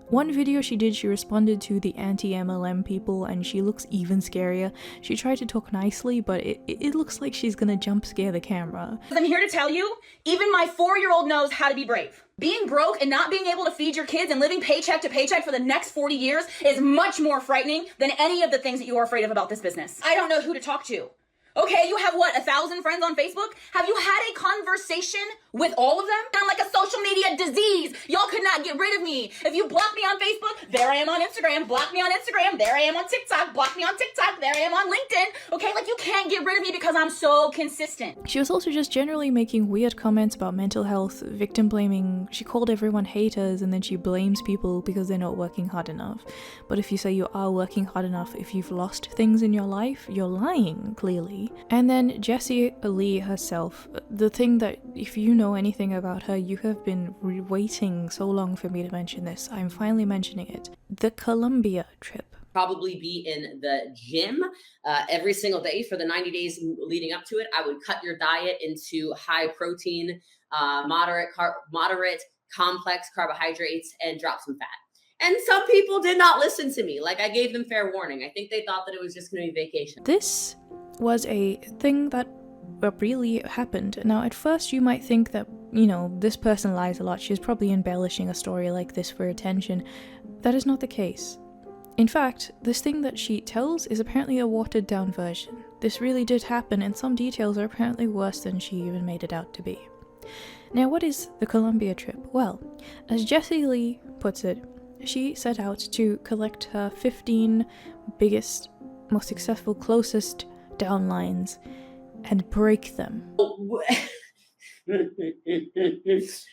One video she did, she responded to the anti-MLM people and she looks even scarier. She tried to talk nicely, but it looks like she's gonna jump scare the camera. I'm here to tell you, even my 4-year-old knows how to be brave. Being broke and not being able to feed your kids and living paycheck to paycheck for the next 40 years is much more frightening than any of the things that you are afraid of about this business. I don't know who to talk to. Okay, you have what, 1,000 friends on Facebook? Have you had a conversation with all of them? I'm like a social media disease. Y'all could not get rid of me. If you block me on Facebook, there I am on Instagram. Block me on Instagram, there I am on TikTok. Block me on TikTok, there I am on LinkedIn. Okay, like you can't get rid of me because I'm so consistent. She was also just generally making weird comments about mental health, victim blaming. She called everyone haters, and then she blames people because they're not working hard enough. But if you say you are working hard enough, if you've lost things in your life, you're lying, clearly. And then Jessie Lee herself, the thing that, if you know anything about her, you have been waiting so long for me to mention this. I'm finally mentioning it. The Colombia trip. Probably be in the gym every single day for the 90 days leading up to it. I would cut your diet into high protein, moderate complex carbohydrates, and drop some fat. And some people did not listen to me. Like, I gave them fair warning. I think they thought that it was just going to be vacation. This was a thing that really happened. Now, at first you might think that, you know, this person lies a lot. She's probably embellishing a story like this for attention. That is not the case. In fact, this thing that she tells is apparently a watered down version. This really did happen, and some details are apparently worse than she even made it out to be. Now, what is the Colombia trip? Well, as Jessie Lee puts it, she set out to collect her 15 biggest, most successful, closest downlines and break them.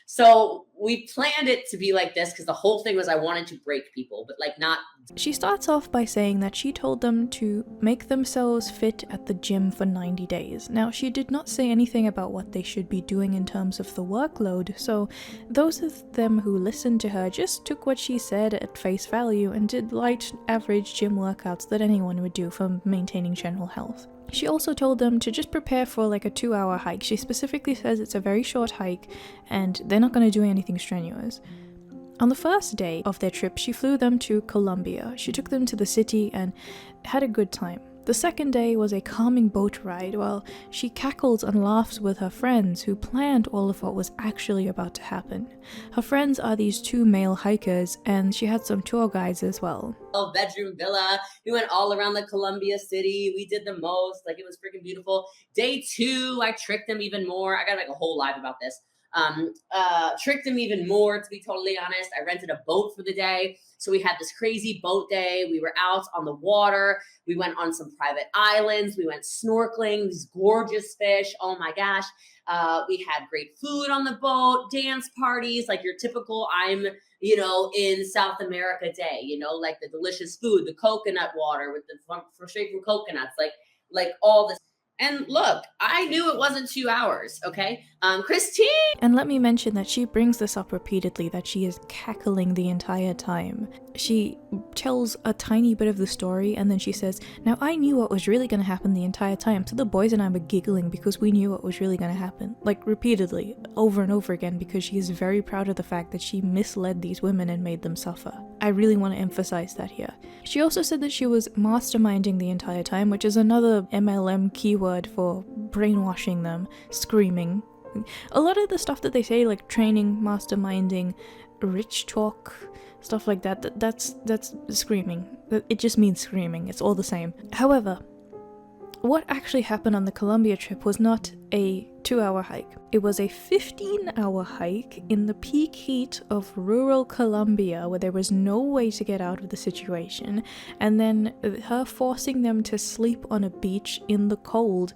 So we planned it to be like this because the whole thing was I wanted to break people, but like not. She starts off by saying that she told them to make themselves fit at the gym for 90 days. Now, she did not say anything about what they should be doing in terms of the workload, so those of them who listened to her just took what she said at face value and did light, average gym workouts that anyone would do for maintaining general health. She also told them to just prepare for like a 2-hour hike. She specifically says it's a very short hike and they're not going to do anything strenuous. On the first day of their trip, she flew them to Colombia. She took them to the city and had a good time. The second day was a calming boat ride while she cackled and laughed with her friends who planned all of what was actually about to happen. Her friends are these 2 male hikers, and she had some tour guides as well. Bedroom villa. We went all around the Columbia city. We did the most. Like, it was freaking beautiful. Day 2, I tricked them even more. I gotta make a whole live about this. Tricked them even more, to be totally honest. I rented a boat for the day. So we had this crazy boat day. We were out on the water. We went on some private islands. We went snorkeling, these gorgeous fish. Oh my gosh. We had great food on the boat, dance parties, like your typical I'm, in South America day, like the delicious food, the coconut water with the straight from coconuts, like all this. And look, I knew it wasn't 2 hours, okay? Christine! And let me mention that she brings this up repeatedly, that she is cackling the entire time. She tells a tiny bit of the story and then she says, now I knew what was really going to happen the entire time. So the boys and I were giggling because we knew what was really going to happen. Like repeatedly, over and over again, because she is very proud of the fact that she misled these women and made them suffer. I really want to emphasize that here. She also said that she was masterminding the entire time, which is another MLM keyword for brainwashing them, screaming. A lot of the stuff that they say, like training, masterminding, rich talk, stuff like that, that's screaming. It just means screaming. It's all the same. However, what actually happened on the Colombia trip was not a 2-hour hike. It was a 15-hour hike in the peak heat of rural Colombia where there was no way to get out of the situation, and then her forcing them to sleep on a beach in the cold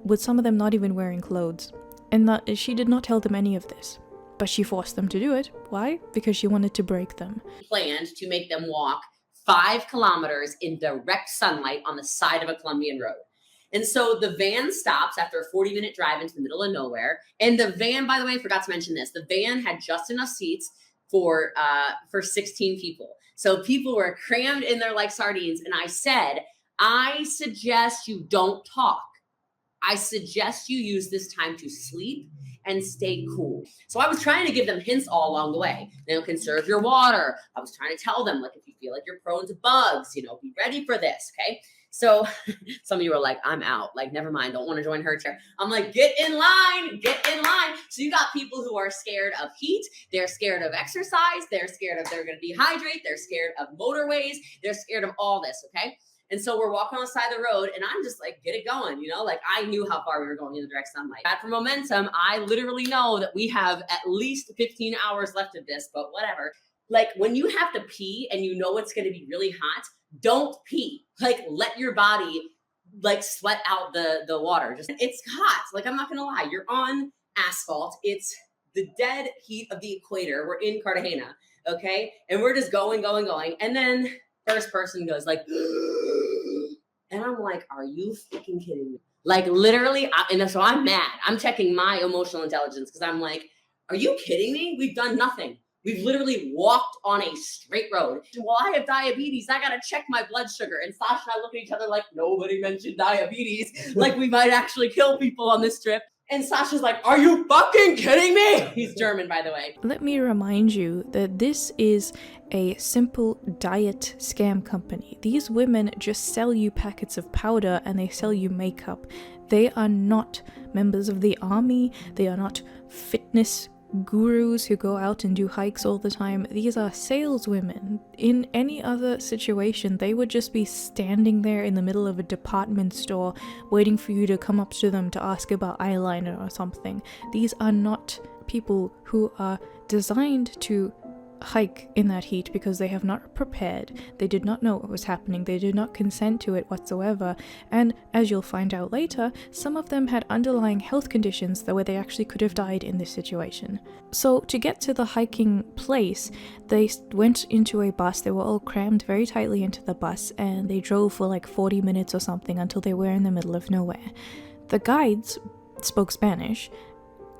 with some of them not even wearing clothes. And that she did not tell them any of this, but she forced them to do it. Why? Because she wanted to break them. Planned to make them walk 5 kilometers in direct sunlight on the side of a Colombian road. And so the van stops after a 40-minute drive into the middle of nowhere. And the van, by the way, I forgot to mention this, the van had just enough seats for 16 people. So people were crammed in there like sardines. And I said, I suggest you don't talk. I suggest you use this time to sleep and stay cool. So I was trying to give them hints all along the way. Conserve your water. I was trying to tell them, like, if you feel like you're prone to bugs, be ready for this, okay? So some of you are like, I'm out. Like, never mind. Don't want to join her chair. I'm like, get in line. Get in line. So you got people who are scared of heat. They're scared of exercise. They're scared of they're going to dehydrate. They're scared of motorways. They're scared of all this, okay? And so we're walking on the side of the road and I'm just like, get it going, you know, like I knew how far we were going in the direct sunlight. Bad for momentum. I literally know that we have at least 15 hours left of this, but whatever. Like when you have to pee and you know it's going to be really hot, don't pee. Like let your body like sweat out the water. Just it's hot. Like I'm not going to lie. You're on asphalt. It's the dead heat of the equator. We're in Cartagena. Okay. And we're just going. And then first person goes like, and I'm like, are you fucking kidding me? Like literally. And so I'm mad. I'm checking my emotional intelligence because I'm like, are you kidding me? We've done nothing. We've literally walked on a straight road. Well, I have diabetes. I got to check my blood sugar. And Sasha and I look at each other like, nobody mentioned diabetes. Like we might actually kill people on this trip. And Sasha's like, are you fucking kidding me? He's German, by the way. Let me remind you that this is a simple diet scam company. These women just sell you packets of powder and they sell you makeup. They are not members of the army. They are not fitness gurus who go out and do hikes all the time. These are saleswomen. In any other situation, they would just be standing there in the middle of a department store waiting for you to come up to them to ask about eyeliner or something. These are not people who are designed to hike in that heat because they have not prepared. They did not know what was happening. They did not consent to it whatsoever. And as you'll find out later, some of them had underlying health conditions where they actually could have died in this situation. So to get to the hiking place, they went into a bus. They were all crammed very tightly into the bus and they drove for like 40 minutes or something until they were in the middle of nowhere. The guides spoke Spanish,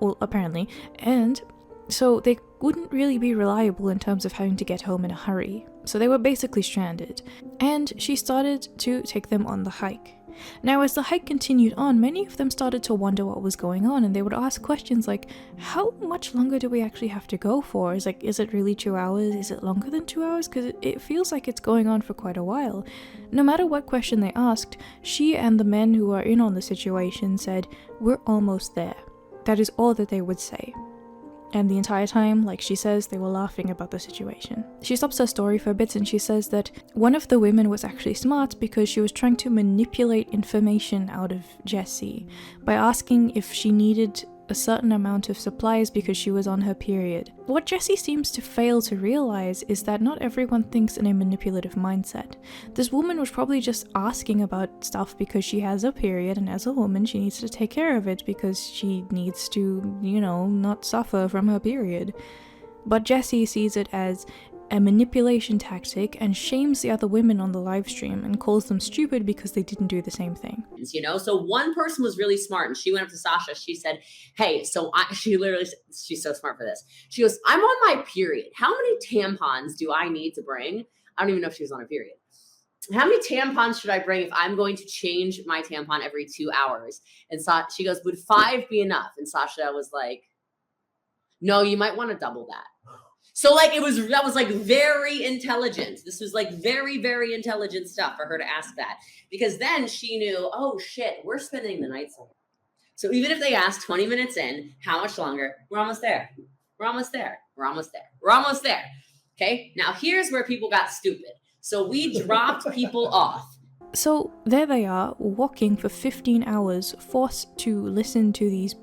well, apparently, and so they wouldn't really be reliable in terms of having to get home in a hurry. So they were basically stranded. And she started to take them on the hike. Now, as the hike continued on, many of them started to wonder what was going on, and they would ask questions like, how much longer do we actually have to go for? Is it really 2 hours? Is it longer than 2 hours? Because it feels like it's going on for quite a while. No matter what question they asked, she and the men who were in on the situation said, we're almost there. That is all that they would say. And the entire time, like she says, they were laughing about the situation. She stops her story for a bit and she says that one of the women was actually smart because she was trying to manipulate information out of Jessie by asking if she needed a certain amount of supplies because she was on her period. What Jessie seems to fail to realize is that not everyone thinks in a manipulative mindset. This woman was probably just asking about stuff because she has a period, and as a woman she needs to take care of it because she needs to, not suffer from her period. But Jessie sees it as a manipulation tactic and shames the other women on the live stream and calls them stupid because they didn't do the same thing. So one person was really smart and she went up to Sasha. She said, hey, she's so smart for this. She goes, I'm on my period. How many tampons do I need to bring? I don't even know if she was on her period. How many tampons should I bring if I'm going to change my tampon every 2 hours? And she goes, would 5 be enough? And Sasha was like, no, you might want to double that. So that was very intelligent. This was very, very intelligent stuff for her to ask that, because then she knew, oh shit, we're spending the night somewhere. So even if they asked 20 minutes in, how much longer? We're almost there. We're almost there. We're almost there. We're almost there. Okay. Now here's where people got stupid. So we dropped people off. So there they are, walking for 15 hours, forced to listen to these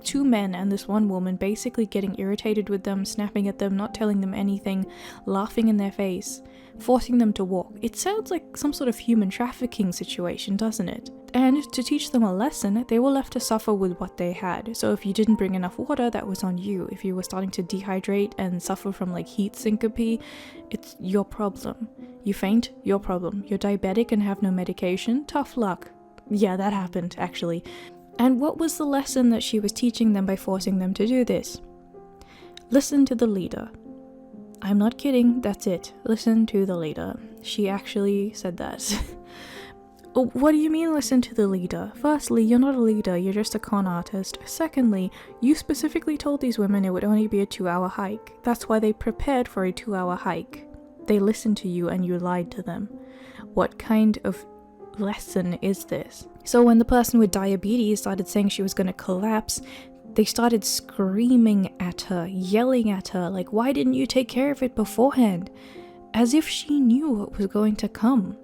2 men and this 1 woman basically getting irritated with them, snapping at them, not telling them anything, laughing in their face, forcing them to walk. It sounds like some sort of human trafficking situation, doesn't it? And to teach them a lesson, they were left to suffer with what they had. So if you didn't bring enough water, that was on you. If you were starting to dehydrate and suffer from heat syncope, it's your problem. You faint, your problem. You're diabetic and have no medication, tough luck. Yeah, that happened, actually. And what was the lesson that she was teaching them by forcing them to do this? Listen to the leader. I'm not kidding, that's it. Listen to the leader. She actually said that. What do you mean listen to the leader? Firstly, you're not a leader, you're just a con artist. Secondly, you specifically told these women it would only be a 2-hour hike. That's why they prepared for a 2-hour hike. They listened to you and you lied to them. What kind of lesson is this? So when the person with diabetes started saying she was going to collapse, they started screaming at her, yelling at her, why didn't you take care of it beforehand? As if she knew what was going to come.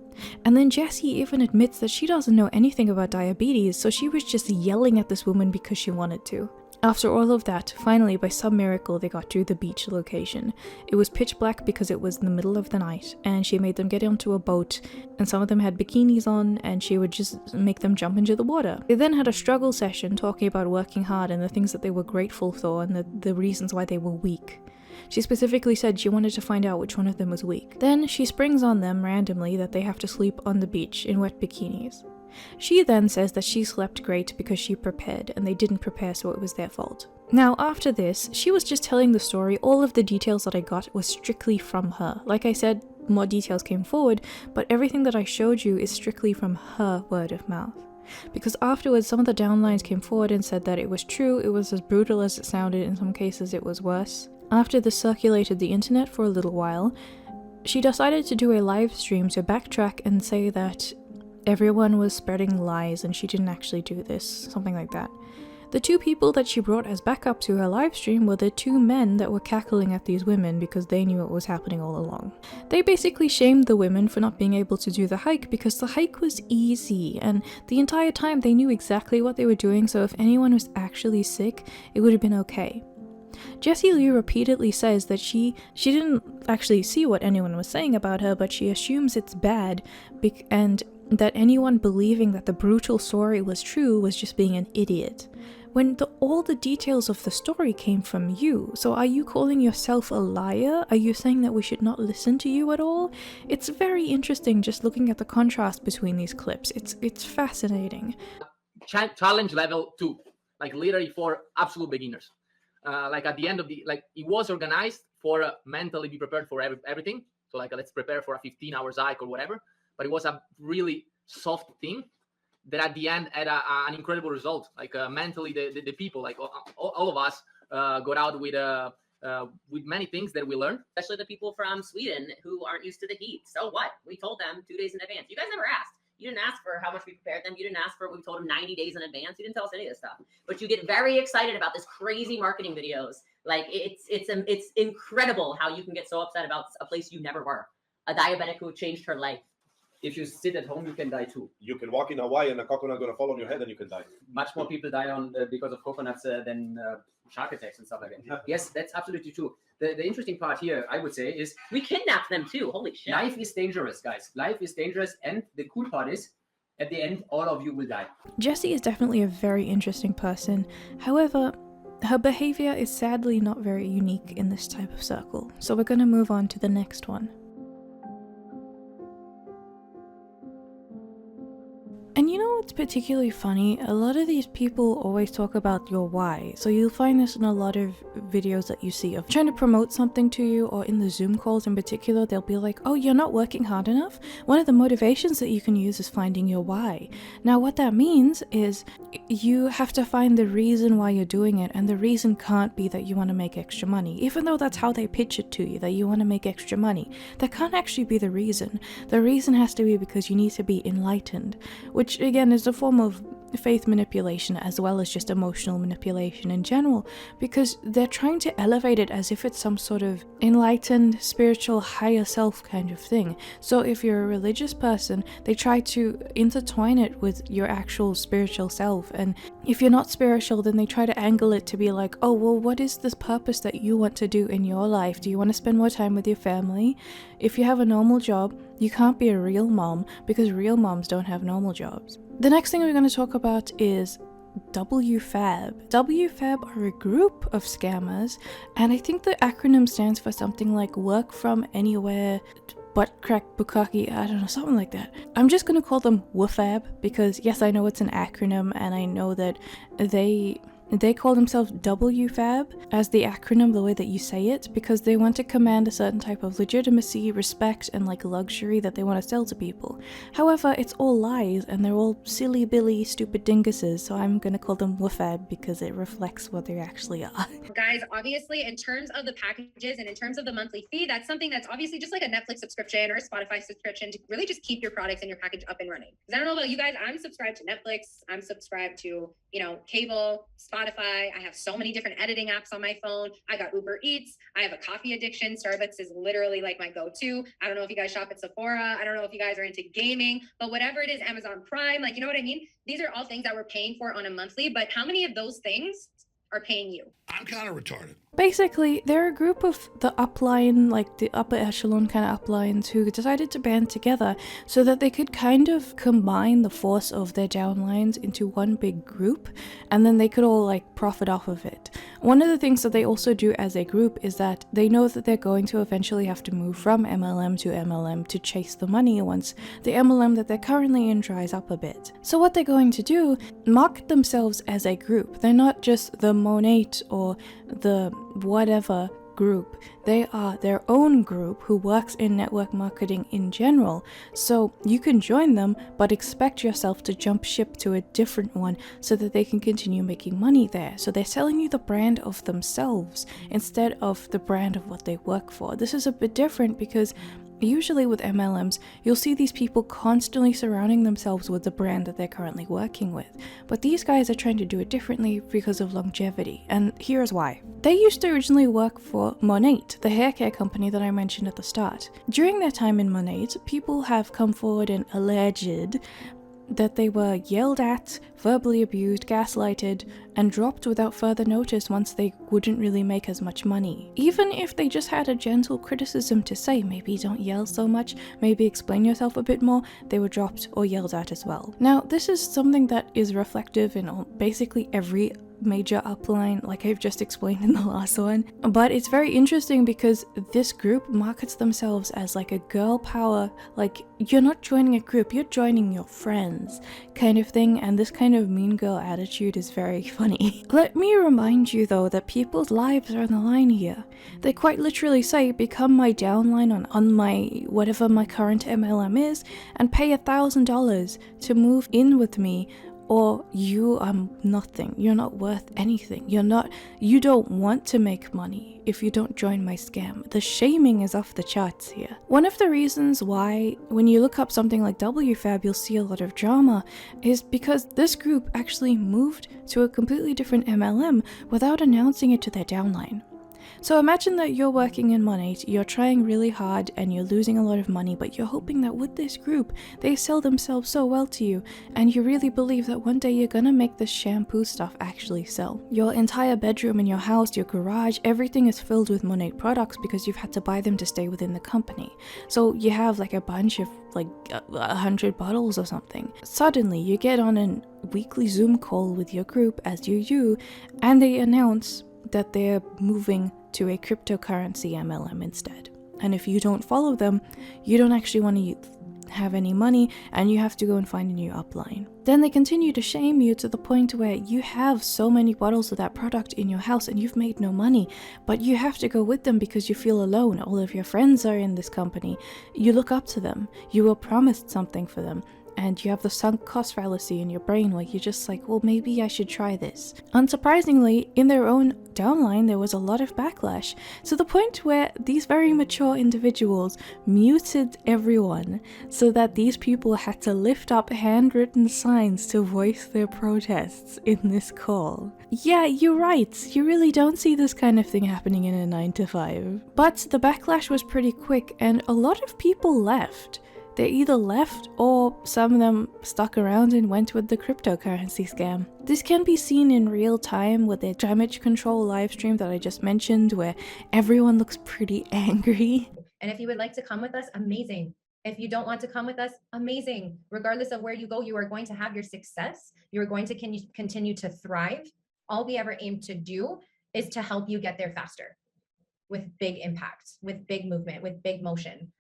And then Jessie even admits that she doesn't know anything about diabetes, so she was just yelling at this woman because she wanted to. After all of that, finally, by some miracle, they got to the beach location. It was pitch black because it was in the middle of the night, and she made them get onto a boat, and some of them had bikinis on, and she would just make them jump into the water. They then had a struggle session talking about working hard and the things that they were grateful for and the reasons why they were weak. She specifically said she wanted to find out which one of them was weak. Then she springs on them randomly that they have to sleep on the beach in wet bikinis. She then says that she slept great because she prepared, and they didn't prepare, so it was their fault. Now, after this, she was just telling the story. All of the details that I got was strictly from her. Like I said, more details came forward, but everything that I showed you is strictly from her word of mouth. Because afterwards, some of the downlines came forward and said that it was true, it was as brutal as it sounded, in some cases it was worse. After this circulated the internet for a little while, she decided to do a live stream to backtrack and say that everyone was spreading lies and she didn't actually do this, something like that. The two people that she brought as backup to her live stream were the two men that were cackling at these women because they knew what was happening all along. They basically shamed the women for not being able to do the hike because the hike was easy, and the entire time they knew exactly what they were doing, so if anyone was actually sick, it would have been okay. Jessie Lee repeatedly says that she didn't actually see what anyone was saying about her, but she assumes it's bad, and that anyone believing that the brutal story was true was just being an idiot. When all the details of the story came from you, so are you calling yourself a liar? Are you saying that we should not listen to you at all? It's very interesting just looking at the contrast between these clips. It's fascinating. Challenge level 2, like literally for absolute beginners. Like at the end of it was organized for mentally be prepared for everything. So like let's prepare for a 15-hour hike or whatever. But it was a really soft thing that at the end had an incredible result. Like mentally, the people, like all of us, got out with many things that we learned. Especially the people from Sweden who aren't used to the heat. So what? We told them 2 days in advance. You guys never asked. You didn't ask for how much we prepared them. You didn't ask for what we told them 90 days in advance. You didn't tell us any of this stuff. But you get very excited about this crazy marketing videos. Like it's incredible how you can get so upset about a place you never were. A diabetic who changed her life. If you sit at home, you can die too. You can walk in Hawaii and a coconut gonna fall on your head and you can die. Much more people die because of coconuts than shark attacks and stuff like that. Yes, that's absolutely true. The interesting part here, I would say, is we kidnapped them too. Holy shit. Life is dangerous, guys. Life is dangerous, and the cool part is, at the end, all of you will die. Jessie is definitely a very interesting person. However, her behavior is sadly not very unique in this type of circle. So we're gonna move on to the next one. And you know what's particularly funny? A lot of these people always talk about your why. So you'll find this in a lot of videos that you see of trying to promote something to you, or in the Zoom calls in particular, they'll be like, oh, you're not working hard enough? One of the motivations that you can use is finding your why. Now what that means is you have to find the reason why you're doing it, and the reason can't be that you want to make extra money. Even though that's how they pitch it to you, that you want to make extra money, that can't actually be the reason. The reason has to be because you need to be enlightened, which again is a form of faith manipulation as well as just emotional manipulation in general, because they're trying to elevate it as if it's some sort of enlightened, spiritual, higher self kind of thing. So if you're a religious person, they try to intertwine it with your actual spiritual self, and if you're not spiritual, then they try to angle it to be like, oh well, what is this purpose that you want to do in your life? Do you want to spend more time with your family? If you have a normal job, you can't be a real mom because real moms don't have normal jobs. The next thing we're going to talk about is WFAB. WFAB are a group of scammers, and I think the acronym stands for something like work from anywhere, butt crack bukkake, I don't know, something like that. I'm just going to call them WFAB because yes, I know it's an acronym, and I know that they call themselves WFAB as the acronym, the way that you say it, because they want to command a certain type of legitimacy, respect, and like luxury that they want to sell to people. However, it's all lies, and they're all silly billy stupid dinguses, so I'm gonna call them WFAB because it reflects what they actually are. Guys, obviously in terms of the packages and in terms of the monthly fee, that's something that's obviously just like a Netflix subscription or a Spotify subscription to really just keep your products and your package up and running. Because I don't know about you guys, I'm subscribed to Netflix, I'm subscribed to, cable, Spotify, Spotify. I have so many different editing apps on my phone. I got Uber Eats. I have a coffee addiction. Starbucks is literally like my go-to. I don't know if you guys shop at Sephora. I don't know if you guys are into gaming, but whatever it is, Amazon Prime, like, you know what I mean? These are all things that we're paying for on a monthly, but how many of those things are paying you? I'm kind of retarded. Basically, they're a group of the upline, like the upper echelon kind of uplines, who decided to band together so that they could kind of combine the force of their downlines into one big group, and then they could all like profit off of it. One of the things that they also do as a group is that they know that they're going to eventually have to move from MLM to MLM to chase the money once the MLM that they're currently in dries up a bit. So what they're going to do, market themselves as a group. They're not just the Monate or the whatever group. They are their own group who works in network marketing in general. So you can join them, but expect yourself to jump ship to a different one so that they can continue making money there. So they're selling you the brand of themselves instead of the brand of what they work for. This is a bit different because usually with MLMs, you'll see these people constantly surrounding themselves with the brand that they're currently working with. But these guys are trying to do it differently because of longevity, and here's why. They used to originally work for Monate, the hair care company that I mentioned at the start. During their time in Monate, people have come forward and alleged that they were yelled at, verbally abused, gaslighted, and dropped without further notice once they wouldn't really make as much money. Even if they just had a gentle criticism to say, maybe don't yell so much, maybe explain yourself a bit more, they were dropped or yelled at as well. Now, this is something that is reflective in basically every major upline, like I've just explained in the last one. But it's very interesting because this group markets themselves as like a girl power, like you're not joining a group, you're joining your friends kind of thing, and this kind of mean girl attitude is very funny. Let me remind you though that people's lives are on the line here. They quite literally say, become my downline on my whatever my current MLM is and pay $1,000 to move in with me, or you are nothing, you're not worth anything, you don't want to make money if you don't join my scam. The shaming is off the charts here. One of the reasons why when you look up something like WFAB you'll see a lot of drama is because this group actually moved to a completely different MLM without announcing it to their downline. So imagine that you're working in Monate, you're trying really hard and you're losing a lot of money, but you're hoping that with this group, they sell themselves so well to you, and you really believe that one day you're gonna make this shampoo stuff actually sell. Your entire bedroom in your house, your garage, everything is filled with Monate products because you've had to buy them to stay within the company. So you have like a bunch of like 100 bottles or something. Suddenly you get on a weekly Zoom call with your group as you, and they announce that they're moving to a cryptocurrency MLM instead. And if you don't follow them, you don't actually want to have any money and you have to go and find a new upline. Then they continue to shame you to the point where you have so many bottles of that product in your house and you've made no money, but you have to go with them because you feel alone. All of your friends are in this company. You look up to them. You were promised something for them. And you have the sunk cost fallacy in your brain where you're just like, well, maybe I should try this. Unsurprisingly, in their own downline, there was a lot of backlash, to the point where these very mature individuals muted everyone so that these people had to lift up handwritten signs to voice their protests in this call. Yeah, you're right. You really don't see this kind of thing happening in a 9-to-5. But the backlash was pretty quick and a lot of people left. They either left or some of them stuck around and went with the cryptocurrency scam. This can be seen in real time with their damage control livestream that I just mentioned, where everyone looks pretty angry. And if you would like to come with us, amazing. If you don't want to come with us, amazing. Regardless of where you go, you are going to have your success. You are going to continue to thrive. All we ever aim to do is to help you get there faster with big impact, with big movement, with big motion.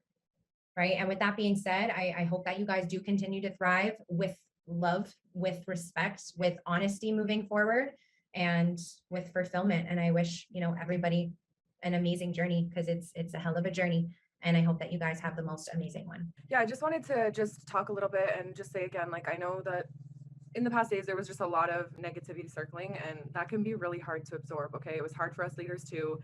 Right. And with that being said, I hope that you guys do continue to thrive with love, with respect, with honesty moving forward, and with fulfillment. And I wish, everybody an amazing journey, because it's a hell of a journey. And I hope that you guys have the most amazing one. Yeah, I just wanted to just talk a little bit and just say again, like, I know that in the past days, there was just a lot of negativity circling, and that can be really hard to absorb. Okay. It was hard for us leaders too.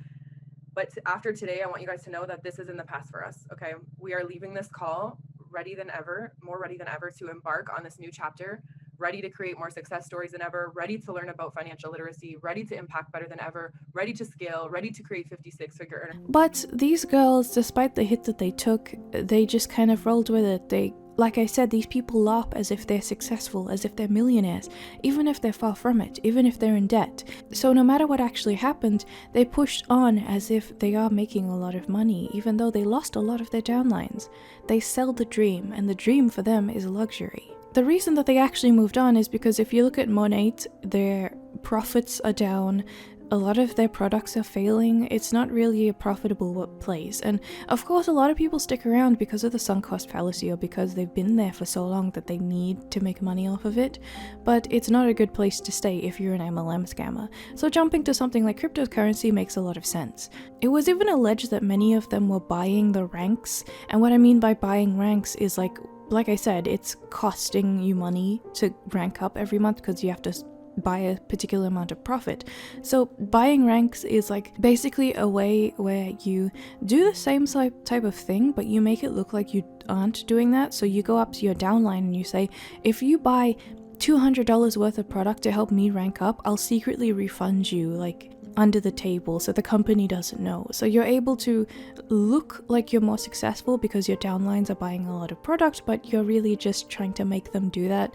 But after today, I want you guys to know that this is in the past for us, okay? We are leaving this call ready than ever, more ready than ever to embark on this new chapter ready to create more success stories than ever, ready to learn about financial literacy, ready to impact better than ever, ready to scale, ready to create 56-figure earners. But these girls, despite the hit that they took, they just kind of rolled with it. Like I said, these people laugh as if they're successful, as if they're millionaires, even if they're far from it, even if they're in debt. So no matter what actually happened, they pushed on as if they are making a lot of money, even though they lost a lot of their downlines. They sell the dream, and the dream for them is luxury. The reason that they actually moved on is because if you look at Monat, their profits are down, a lot of their products are failing, it's not really a profitable place. And of course a lot of people stick around because of the sunk cost fallacy, or because they've been there for so long that they need to make money off of it, but it's not a good place to stay if you're an MLM scammer. So jumping to something like cryptocurrency makes a lot of sense. It was even alleged that many of them were buying the ranks, and what I mean by buying ranks is like I said, it's costing you money to rank up every month because you have to buy a particular amount of profit. So buying ranks is like basically a way where you do the same type of thing, but you make it look like you aren't doing that. So you go up to your downline and you say, if you buy $200 worth of product to help me rank up, I'll secretly refund you, like under the table, so the company doesn't know. So you're able to look like you're more successful because your downlines are buying a lot of product, but you're really just trying to make them do that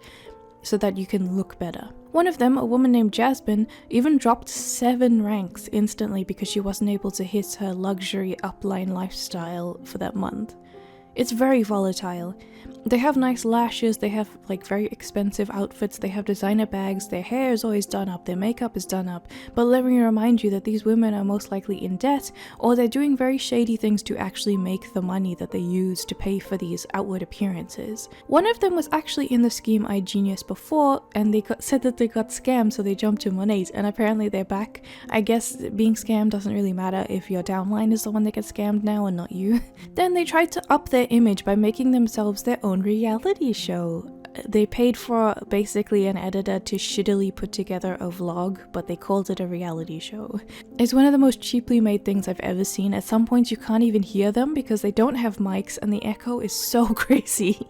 so that you can look better. One of them, a woman named Jasmine, even dropped 7 ranks instantly because she wasn't able to hit her luxury upline lifestyle for that month. It's very volatile. They have nice lashes, they have like very expensive outfits, they have designer bags, their hair is always done up, their makeup is done up, but let me remind you that these women are most likely in debt, or they're doing very shady things to actually make the money that they use to pay for these outward appearances. One of them was actually in the scheme iGenius before, and they said that they got scammed, so they jumped to Monat, and apparently they're back. I guess being scammed doesn't really matter if your downline is the one that gets scammed now and not you. Then they tried to up their image by making themselves their own reality show. They paid for basically an editor to shittily put together a vlog, but they called it a reality show. It's one of the most cheaply made things I've ever seen. At some points you can't even hear them because they don't have mics and the echo is so crazy.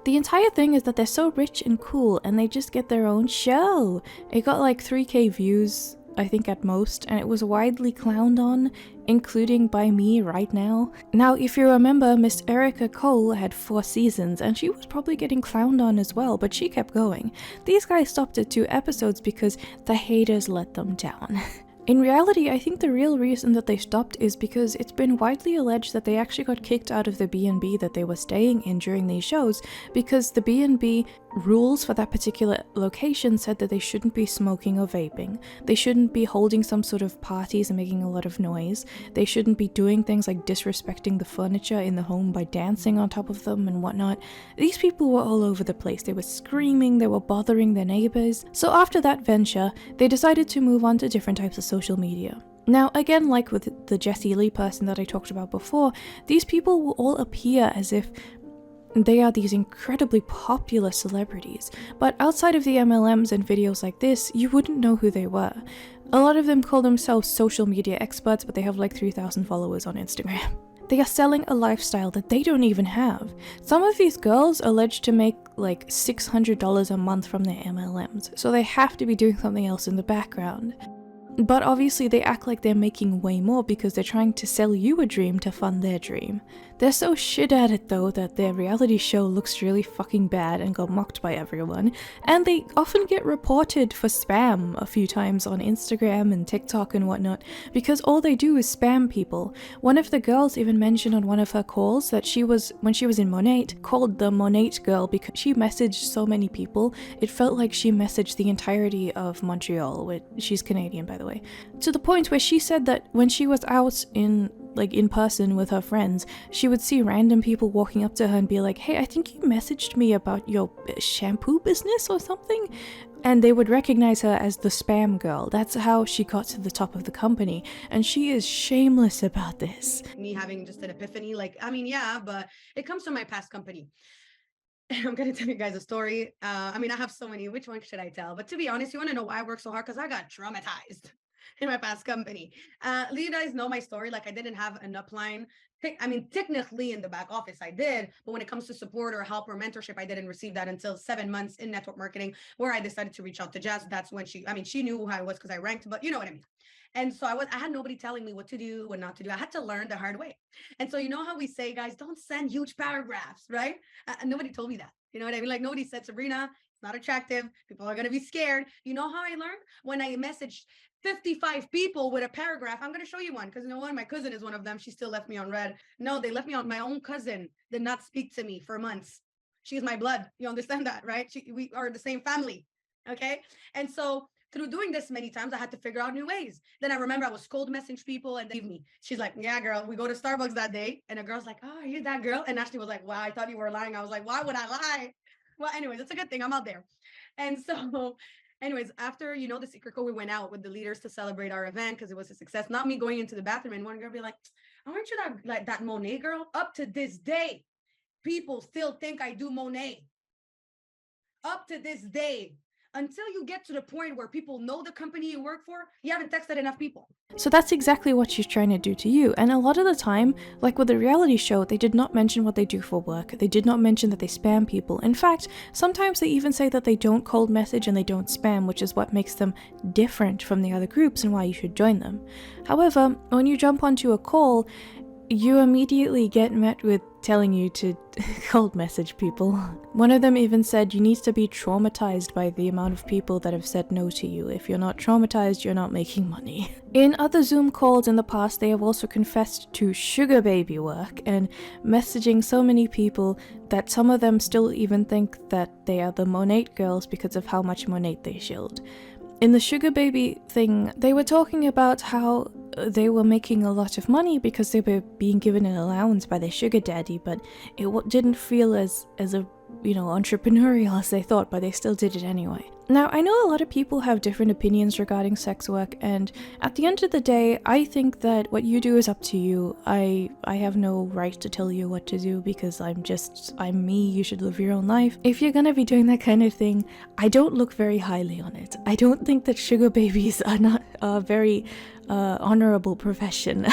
The entire thing is that they're so rich and cool and they just get their own show. It got like 3K views, I think at most, and it was widely clowned on, including by me right now. Now, if you remember, Miss Erica Cole had 4 seasons and she was probably getting clowned on as well, but she kept going. These guys stopped at 2 episodes because the haters let them down. In reality, I think the real reason that they stopped is because it's been widely alleged that they actually got kicked out of the B&B that they were staying in during these shows because the B&B rules for that particular location said that they shouldn't be smoking or vaping. They shouldn't be holding some sort of parties and making a lot of noise. They shouldn't be doing things like disrespecting the furniture in the home by dancing on top of them and whatnot. These people were all over the place. They were screaming, they were bothering their neighbors. So after that venture, they decided to move on to different types of social media. Now, again, like with the Jessie Lee person that I talked about before, these people will all appear as if they are these incredibly popular celebrities, but outside of the MLMs and videos like this, you wouldn't know who they were. A lot of them call themselves social media experts, but they have like 3,000 followers on Instagram. They are selling a lifestyle that they don't even have. Some of these girls are alleged to make like $600 a month from their MLMs, so they have to be doing something else in the background. But obviously they act like they're making way more because they're trying to sell you a dream to fund their dream. They're so shit at it though that their reality show looks really fucking bad and got mocked by everyone, and they often get reported for spam a few times on Instagram and TikTok and whatnot because all they do is spam people. One of the girls even mentioned on one of her calls that she was, when she was in Monat, called the Monat girl because she messaged so many people. It felt like she messaged the entirety of Montreal, which she's Canadian by the way, to the point where she said that when she was out in person with her friends, she would see random people walking up to her and be like, hey, I think you messaged me about your shampoo business or something, and they would recognize her as the spam girl. That's how she got to the top of the company, and she is shameless about this. Me having just an epiphany, like, I mean, yeah, but it comes from my past company. I'm gonna tell you guys a story. I mean, I have so many. Which one should I tell? But to be honest, you want to know why I work so hard? Because I got traumatized in my past company. You guys know my story. Like, I didn't have an upline. I mean, technically in the back office, I did. But when it comes to support or help or mentorship, I didn't receive that until 7 months in network marketing, where I decided to reach out to Jess. That's when she knew who I was because I ranked, but you know what I mean. And so I had nobody telling me what to do, what not to do. I had to learn the hard way. And so, you know how we say, guys, don't send huge paragraphs, right? Nobody told me that. You know what I mean? Like, nobody said, Sabrina, it's not attractive. People are going to be scared. You know how I learned? When I messaged 55 people with a paragraph. I'm going to show you one because, you know what? My cousin is one of them. She still left me on red. No, they left me on. My own cousin did not speak to me for months. She's my blood. You understand that, right? We are the same family. Okay. And so through doing this many times, I had to figure out new ways. Then I remember I was cold message people and they leave me. She's like, yeah, girl, we go to Starbucks that day. And a girl's like, oh, are you that girl? And Ashley was like, wow, I thought you were lying. I was like, why would I lie? Well, anyways, it's a good thing I'm out there. And so anyways, after, you know, the secret code, we went out with the leaders to celebrate our event because it was a success. Not me going into the bathroom and one girl be like, aren't you that Monet girl? Up to this day, people still think I do Monet. Up to this day. Until you get to the point where people know the company you work for, you haven't texted enough people. So that's exactly what she's trying to do to you. And a lot of the time, like with the reality show, they did not mention what they do for work. They did not mention that they spam people. In fact, sometimes they even say that they don't cold message and they don't spam, which is what makes them different from the other groups and why you should join them. However, when you jump onto a call, you immediately get met with telling you to cold message people. One of them even said you need to be traumatized by the amount of people that have said no to you. If you're not traumatized, you're not making money. In other Zoom calls in the past, they have also confessed to sugar baby work and messaging so many people that some of them still even think that they are the Monet girls because of how much Monet they shilled. In the sugar baby thing, they were talking about how they were making a lot of money because they were being given an allowance by their sugar daddy, but it didn't feel as a, you know, entrepreneurial as they thought, but they still did it anyway. Now, I know a lot of people have different opinions regarding sex work, and at the end of the day, I think that what you do is up to you. I have no right to tell you what to do because I'm me, you should live your own life. If you're gonna be doing that kind of thing, I don't look very highly on it. I don't think that sugar babies are not a very honorable profession.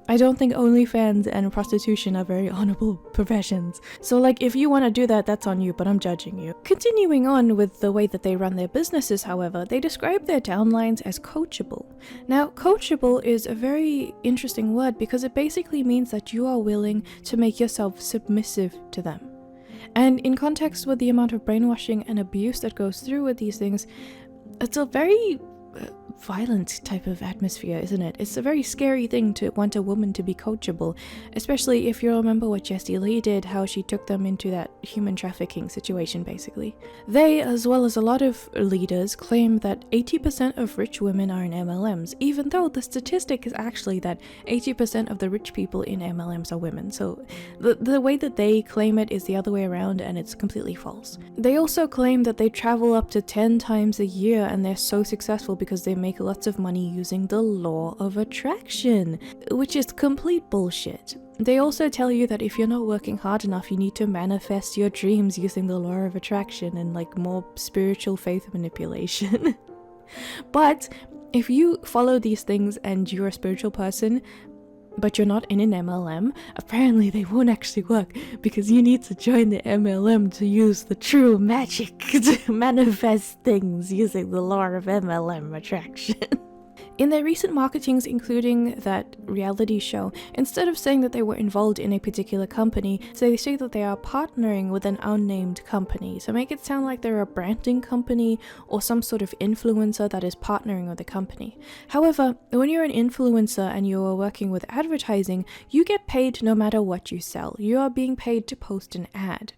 I don't think OnlyFans and prostitution are very honorable professions. So like, if you want to do that, that's on you, but I'm judging you. Continuing on with the way that they run their businesses, however, they describe their downlines as coachable. Now, coachable is a very interesting word because it basically means that you are willing to make yourself submissive to them. And in context with the amount of brainwashing and abuse that goes through with these things, it's a very violent type of atmosphere, isn't it? It's a very scary thing to want a woman to be coachable, especially if you remember what Jessie Lee did, how she took them into that human trafficking situation, basically. They, as well as a lot of leaders, claim that 80% of rich women are in MLMs, even though the statistic is actually that 80% of the rich people in MLMs are women. So the way that they claim it is the other way around, and it's completely false. They also claim that they travel up to 10 times a year and they're so successful because they make lots of money using the law of attraction, which is complete bullshit. They also tell you that if you're not working hard enough, you need to manifest your dreams using the law of attraction and like more spiritual faith manipulation. But if you follow these things and you're a spiritual person, but you're not in an MLM, apparently they won't actually work because you need to join the MLM to use the true magic to manifest things using the law of MLM attraction. In their recent marketings, including that reality show, instead of saying that they were involved in a particular company, they say that they are partnering with an unnamed company to make it sound like they're a branding company or some sort of influencer that is partnering with a company. However, when you're an influencer and you are working with advertising, you get paid no matter what you sell. You are being paid to post an ad.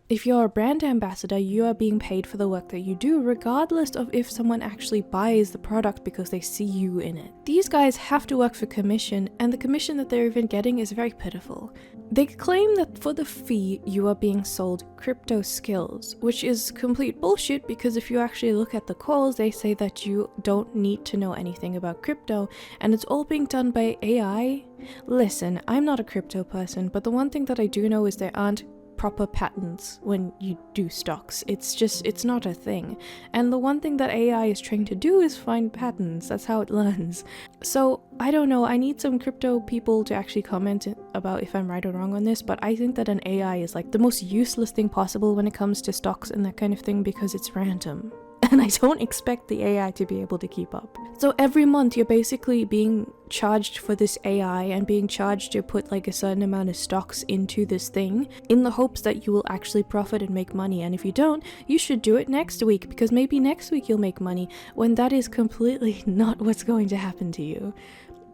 If you're a brand ambassador, you are being paid for the work that you do, regardless of if someone actually buys the product because they see you in it. These guys have to work for commission, and the commission that they're even getting is very pitiful. They claim that for the fee, you are being sold crypto skills, which is complete bullshit because if you actually look at the calls, they say that you don't need to know anything about crypto, and it's all being done by AI. Listen, I'm not a crypto person, but the one thing that I do know is there aren't proper patterns when you do stocks. It's not a thing. And the one thing that AI is trying to do is find patterns. That's how it learns. So, I don't know, I need some crypto people to actually comment about if I'm right or wrong on this, but I think that an AI is like the most useless thing possible when it comes to stocks and that kind of thing because it's random. And I don't expect the AI to be able to keep up. So every month you're basically being charged for this AI and being charged to put like a certain amount of stocks into this thing in the hopes that you will actually profit and make money. And if you don't, you should do it next week because maybe next week you'll make money when that is completely not what's going to happen to you.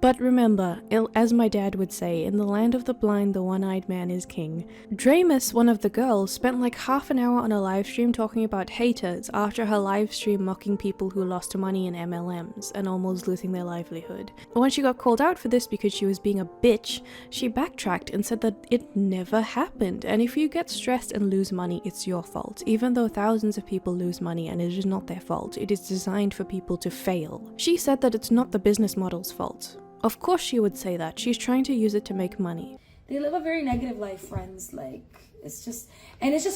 But remember, as my dad would say, in the land of the blind, the one-eyed man is king. Dramus, one of the girls, spent like half an hour on a livestream talking about haters after her livestream mocking people who lost money in MLMs and almost losing their livelihood. When she got called out for this because she was being a bitch, she backtracked and said that it never happened, and if you get stressed and lose money, it's your fault. Even though thousands of people lose money and it is not their fault, it is designed for people to fail. She said that it's not the business model's fault. Of course she would say that. She's trying to use it to make money. They live a very negative life, friends. Like, it's just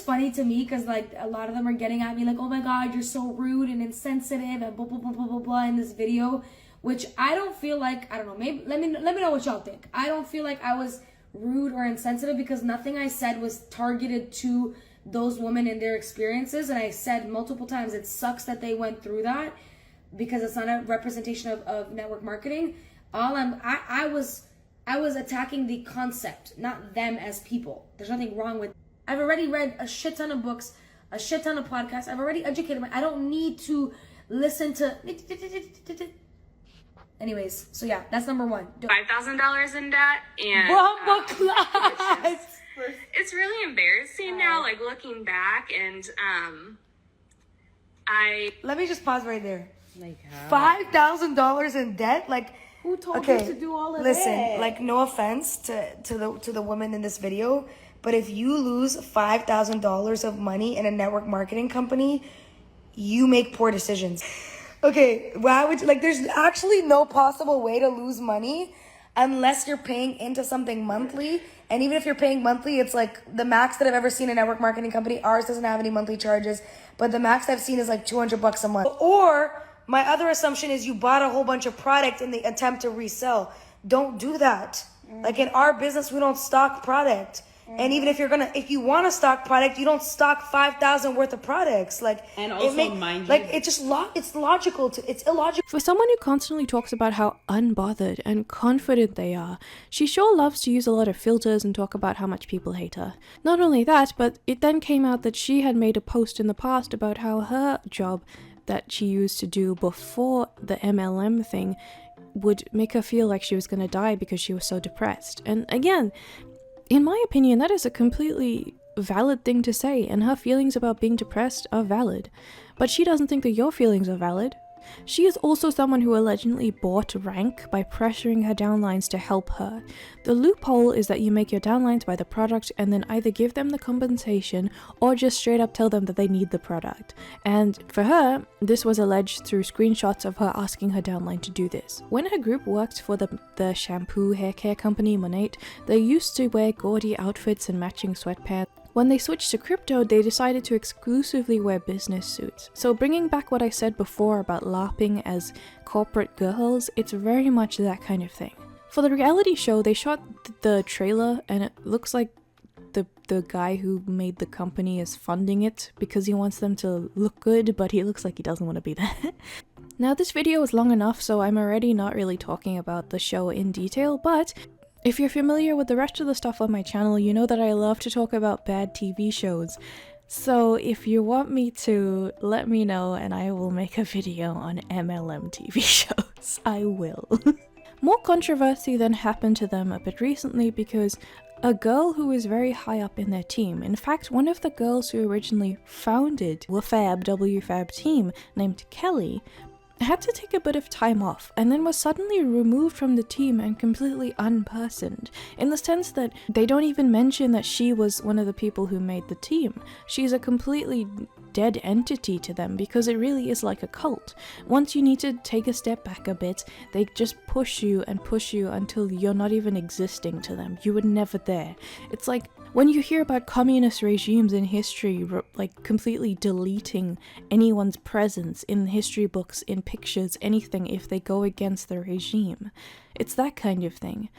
funny to me because like a lot of them are getting at me like, oh my god, you're so rude and insensitive and blah blah blah blah blah blah in this video, which I don't feel like, I don't know, maybe let me know what y'all think. I don't feel like I was rude or insensitive because nothing I said was targeted to those women and their experiences, and I said multiple times it sucks that they went through that because it's not a representation of network marketing. I was attacking the concept, not them as people. There's nothing wrong with. I've already read a shit ton of books, a shit ton of podcasts. I've already educated I don't need to listen to. Anyways, so yeah, that's number one. $5,000 in debt, and it's really embarrassing now, like looking back, and Let me just pause right there. $5,000 in debt, like. Who told you to do all of that? Listen, like no offense to the woman in this video, but if you lose $5,000 of money in a network marketing company, you make poor decisions. Okay, why would like there's actually no possible way to lose money unless you're paying into something monthly. And even if you're paying monthly, it's like the max that I've ever seen in a network marketing company, ours doesn't have any monthly charges, but the max I've seen is like $200 a month. Or my other assumption is you bought a whole bunch of product in the attempt to resell. Don't do that. Like in our business, we don't stock product. And even if you want to stock product, you don't stock 5,000 worth of products. Like, and also mind you, like it's logical it's illogical. For someone who constantly talks about how unbothered and confident they are, she sure loves to use a lot of filters and talk about how much people hate her. Not only that, but it then came out that she had made a post in the past about how her job that she used to do before the MLM thing would make her feel like she was going to die because she was so depressed. And again, in my opinion, that is a completely valid thing to say, and her feelings about being depressed are valid. But she doesn't think that your feelings are valid. She is also someone who allegedly bought rank by pressuring her downlines to help her. The loophole is that you make your downlines buy the product and then either give them the compensation or just straight up tell them that they need the product. And for her, this was alleged through screenshots of her asking her downline to do this. When her group worked for the shampoo hair care company Monate, they used to wear gaudy outfits and matching sweatpants. When they switched to crypto, they decided to exclusively wear business suits. So bringing back what I said before about LARPing as corporate girls, it's very much that kind of thing. For the reality show, they shot the trailer and it looks like the guy who made the company is funding it because he wants them to look good, but he looks like he doesn't want to be there. Now this video is long enough, so I'm already not really talking about the show in detail, but if you're familiar with the rest of the stuff on my channel, you know that I love to talk about bad TV shows. So if you want me to, let me know and I will make a video on MLM TV shows. I will. More controversy then happened to them a bit recently because a girl who is very high up in their team, in fact one of the girls who originally founded WFAB team named Kelly, had to take a bit of time off and then was suddenly removed from the team and completely unpersoned, in the sense that they don't even mention that she was one of the people who made the team. She's a completely dead entity to them, because it really is like a cult. Once you need to take a step back a bit, they just push you until you're not even existing to them. You were never there. It's like when you hear about communist regimes in history, like completely deleting anyone's presence in history books, in pictures, anything, if they go against the regime. It's that kind of thing.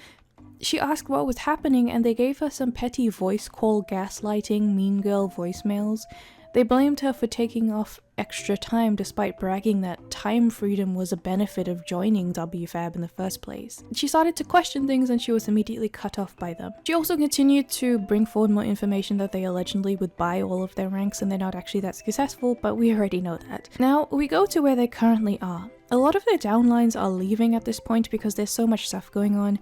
She asked what was happening, and they gave her some petty voice call gaslighting, mean girl voicemails. They blamed her for taking off extra time despite bragging that time freedom was a benefit of joining WFAB in the first place. She started to question things and she was immediately cut off by them. She also continued to bring forward more information that they allegedly would buy all of their ranks and they're not actually that successful, but we already know that. Now, we go to where they currently are. A lot of their downlines are leaving at this point because there's so much stuff going on.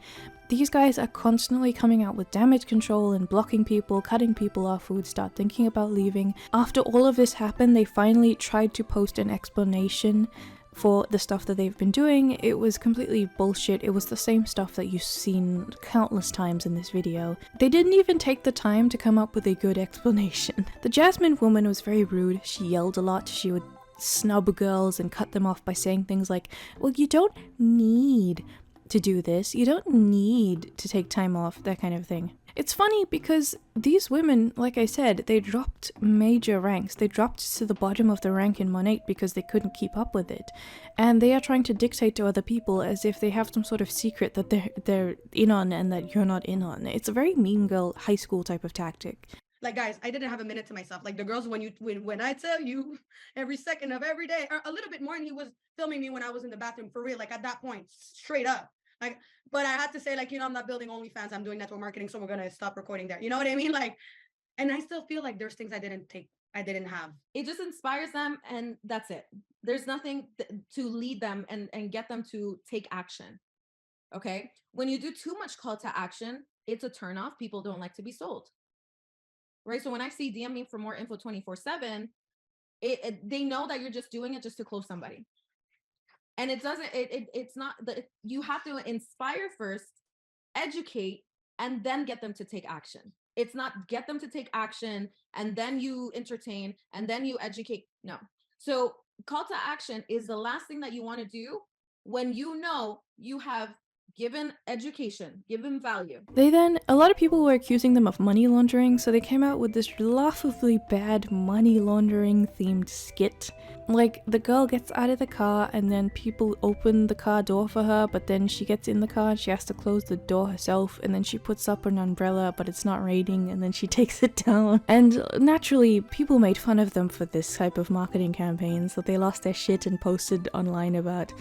These guys are constantly coming out with damage control and blocking people, cutting people off who would start thinking about leaving. After all of this happened, they finally tried to post an explanation for the stuff that they've been doing. It was completely bullshit. It was the same stuff that you've seen countless times in this video. They didn't even take the time to come up with a good explanation. The Jasmine woman was very rude. She yelled a lot. She would snub girls and cut them off by saying things like, well, you don't need to do this, you don't need to take time off, that kind of thing. It's funny because these women, like I said, they dropped major ranks. They dropped to the bottom of the rank in Monate because they couldn't keep up with it. And they are trying to dictate to other people as if they have some sort of secret that they're in on and that you're not in on. It's a very mean girl high school type of tactic. Like, guys, I didn't have a minute to myself. Like, the girls, when I tell you every second of every day, or a little bit more, and he was filming me when I was in the bathroom, for real, like at that point, straight up. Like, but I had to say, like, I'm not building OnlyFans, I'm doing network marketing, so we're gonna stop recording there. You know what I mean? Like, and I still feel like there's things I didn't have. It just inspires them, and that's it. There's nothing to lead them and get them to take action. Okay? When you do too much call to action, it's a turnoff. People don't like to be sold. Right? So when I see DM me for more info 24/7, they know that you're just doing it just to close somebody. And it's not that you have to inspire first, educate, and then get them to take action. It's not get them to take action and then you entertain and then you educate. No. So call to action is the last thing that you want to do when you know you have given education, given value. A lot of people were accusing them of money laundering, so they came out with this laughably bad money laundering themed skit. Like, the girl gets out of the car and then people open the car door for her, but then she gets in the car and she has to close the door herself, and then she puts up an umbrella but it's not raining and then she takes it down. And naturally, people made fun of them for this type of marketing campaign, so they lost their shit and posted online about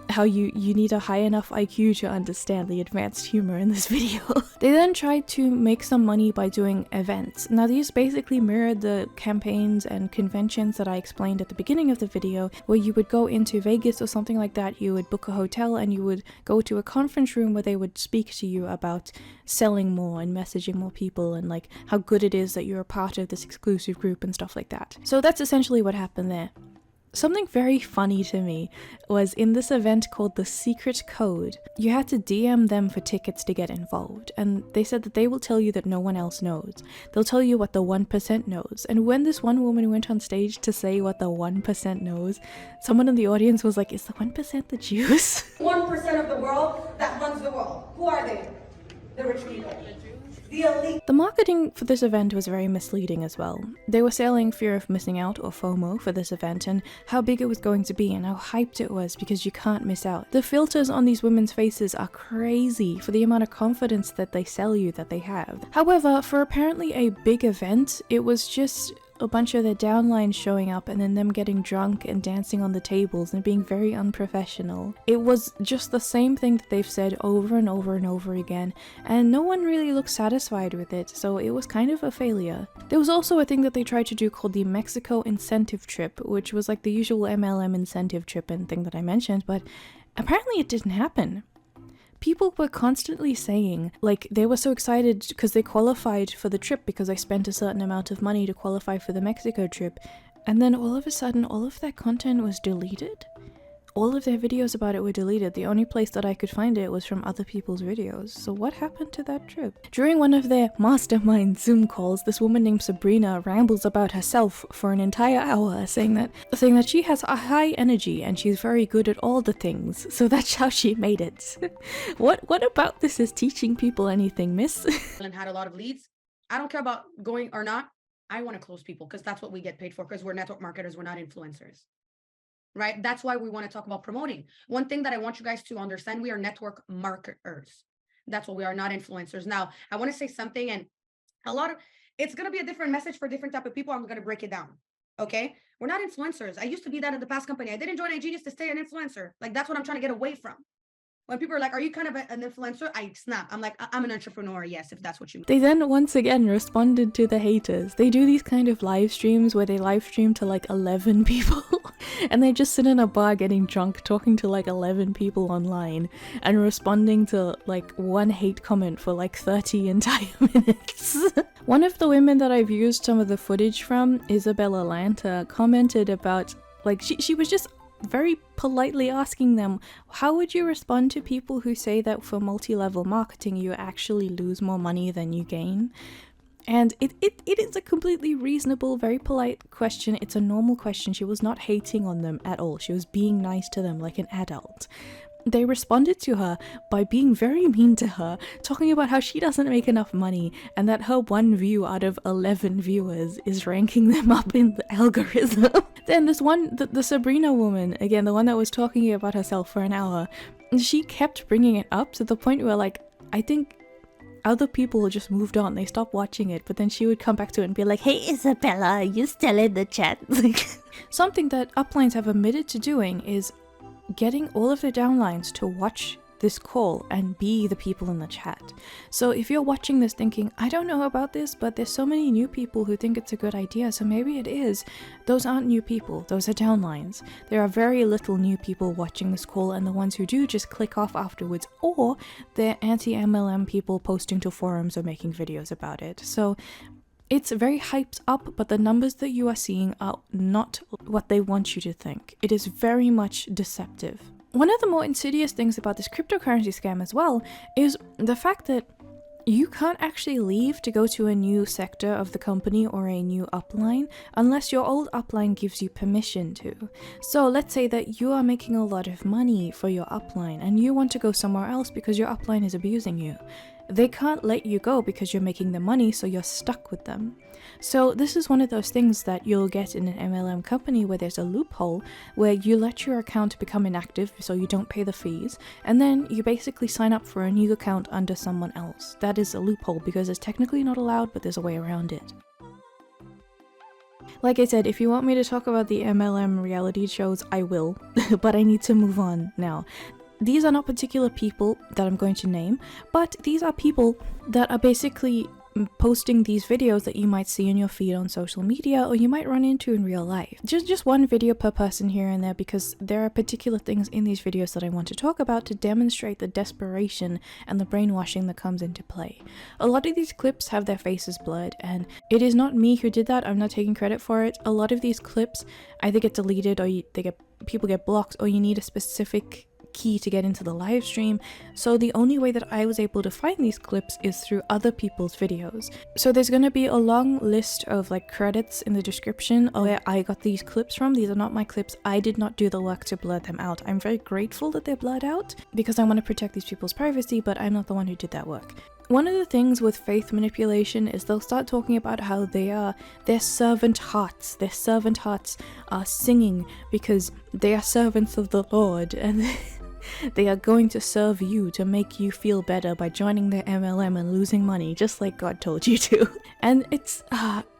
how you need a high enough IQ to understand the advanced humor in this video. They then tried to make some money by doing events. Now, these basically mirrored the campaigns and conventions that I explained at the beginning of the video, where you would go into Vegas or something like that, you would book a hotel and you would go to a conference room where they would speak to you about selling more and messaging more people and like how good it is that you're a part of this exclusive group and stuff like that. So that's essentially what happened there. Something very funny to me was in this event called the Secret Code, you had to DM them for tickets to get involved, and they said that they will tell you that no one else knows. They'll tell you what the 1% knows. And when this one woman went on stage to say what the 1% knows, someone in the audience was like, is the 1% the Jews? 1% of the world that runs the world. Who are they? The rich people. The elite. The marketing for this event was very misleading as well. They were selling fear of missing out, or FOMO, for this event, and how big it was going to be and how hyped it was because you can't miss out. The filters on these women's faces are crazy for the amount of confidence that they sell you that they have. However, for apparently a big event, it was just a bunch of their downlines showing up and then them getting drunk and dancing on the tables and being very unprofessional. It was just the same thing that they've said over and over and over again, and no one really looked satisfied with it, so it was kind of a failure. There was also a thing that they tried to do called the Mexico incentive trip, which was like the usual MLM incentive trip and thing that I mentioned, but apparently it didn't happen. People were constantly saying, like, they were so excited because they qualified for the trip because they spent a certain amount of money to qualify for the Mexico trip, and then all of a sudden all of that content was deleted. all of their videos about it were deleted. The only place that I could find it was from other people's videos. So what happened to that trip? During one of their mastermind Zoom calls, this woman named Sabrina rambles about herself for an entire hour, saying that she has a high energy and she's very good at all the things. So that's how she made it. What about this is teaching people anything, miss? And had a lot of leads. I don't care about going or not. I want to close people because that's what we get paid for, because we're network marketers, we're not influencers. Right? That's why we want to talk about promoting. One thing that I want you guys to understand, we are network marketers. That's what we are, not influencers. Now, I want to say something, and it's going to be a different message for different type of people. I'm going to break it down. Okay? We're not influencers. I used to be that at the past company. I didn't join iGenius to stay an influencer. Like, that's what I'm trying to get away from. When people are like, are you kind of an influencer? I snap. I'm like, I'm an entrepreneur, yes, if that's what you mean. They then once again responded to the haters. They do these kind of live streams where they live stream to like 11 people and they just sit in a bar getting drunk, talking to like 11 people online and responding to like one hate comment for like 30 entire minutes. One of the women that I've used some of the footage from, Isabella Lanta, commented about, like, she was just very politely asking them, how would you respond to people who say that for multi-level marketing you actually lose more money than you gain? And it is a completely reasonable, very polite question. It's a normal question. She was not hating on them at all. She was being nice to them like an adult. They responded to her by being very mean to her, talking about how she doesn't make enough money and that her one view out of 11 viewers is ranking them up in the algorithm. Then this one, the Sabrina woman, again, the one that was talking about herself for an hour, she kept bringing it up to the point where, like, I think other people just moved on. They stopped watching it, but then she would come back to it and be like, hey Isabella, are you still in the chat? Something that uplines have admitted to doing is getting all of their downlines to watch this call and be the people in the chat. So if you're watching this thinking, I don't know about this, but there's so many new people who think it's a good idea, so maybe it is. Those aren't new people, those are downlines. There are very little new people watching this call, and the ones who do just click off afterwards, or they're anti-MLM people posting to forums or making videos about it. So it's very hyped up, but the numbers that you are seeing are not what they want you to think. It is very much deceptive. One of the more insidious things about this cryptocurrency scam as well is the fact that you can't actually leave to go to a new sector of the company or a new upline unless your old upline gives you permission to. So let's say that you are making a lot of money for your upline and you want to go somewhere else because your upline is abusing you. They can't let you go because you're making the money, so you're stuck with them. So this is one of those things that you'll get in an MLM company where there's a loophole where you let your account become inactive so you don't pay the fees, and then you basically sign up for a new account under someone else. That is a loophole because it's technically not allowed, but there's a way around it. Like I said, if you want me to talk about the MLM reality shows, I will, but I need to move on now. These are not particular people that I'm going to name, but these are people that are basically posting these videos that you might see in your feed on social media or you might run into in real life. Just one video per person here and there, because there are particular things in these videos that I want to talk about to demonstrate the desperation and the brainwashing that comes into play. A lot of these clips have their faces blurred, and it is not me who did that. I'm not taking credit for it. A lot of these clips either get deleted or people get blocked, or you need a specific key to get into the live stream. So the only way that I was able to find these clips is through other people's videos. So there's going to be a long list of like credits in the description of where I got these clips from. These are not my clips. I did not do the work to blur them out. I'm very grateful that they're blurred out because I want to protect these people's privacy, but I'm not the one who did that work. One of the things with faith manipulation is they'll start talking about how their servant hearts are singing because they are servants of the Lord, and they are going to serve you to make you feel better by joining their MLM and losing money, just like God told you to. And it's,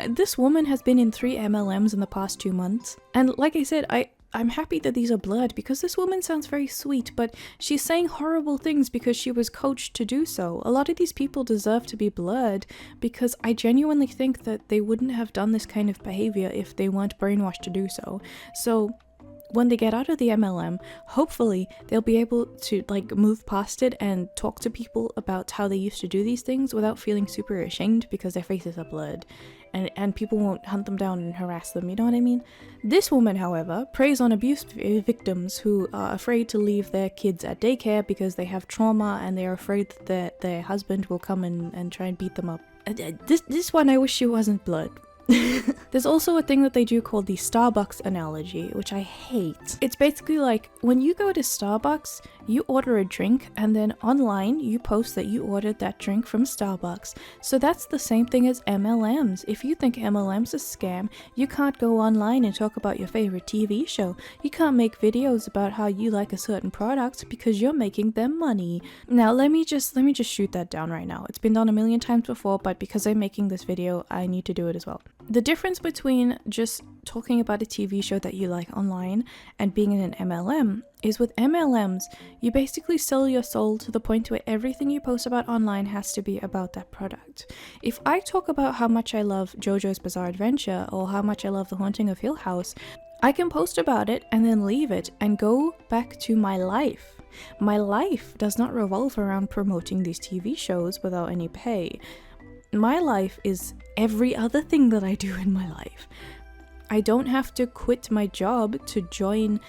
this woman has been in 3 MLMs in the past 2 months. And like I said, I'm happy that these are blurred because this woman sounds very sweet, but she's saying horrible things because she was coached to do so. A lot of these people deserve to be blurred because I genuinely think that they wouldn't have done this kind of behavior if they weren't brainwashed to do so. So when they get out of the MLM, hopefully they'll be able to like move past it and talk to people about how they used to do these things without feeling super ashamed because their faces are blurred, and people won't hunt them down and harass them, you know what I mean? This woman, however, preys on abuse victims who are afraid to leave their kids at daycare because they have trauma and they're afraid that their husband will come and try and beat them up. This one I wish she wasn't blood. There's also a thing that they do called the Starbucks analogy, which I hate. It's basically like when you go to Starbucks, you order a drink and then online you post that you ordered that drink from Starbucks. So that's the same thing as MLMs. If you think MLM's a scam, you can't go online and talk about your favorite TV show. You can't make videos about how you like a certain product because you're making them money. Now let me just shoot that down right now. It's been done a million times before, but because I'm making this video, I need to do it as well. The difference between just talking about a TV show that you like online and being in an MLM is with MLMs, you basically sell your soul to the point where everything you post about online has to be about that product. If I talk about how much I love JoJo's Bizarre Adventure or how much I love The Haunting of Hill House, I can post about it and then leave it and go back to my life. My life does not revolve around promoting these TV shows without any pay. My life is every other thing that I do in my life. I don't have to quit my job to join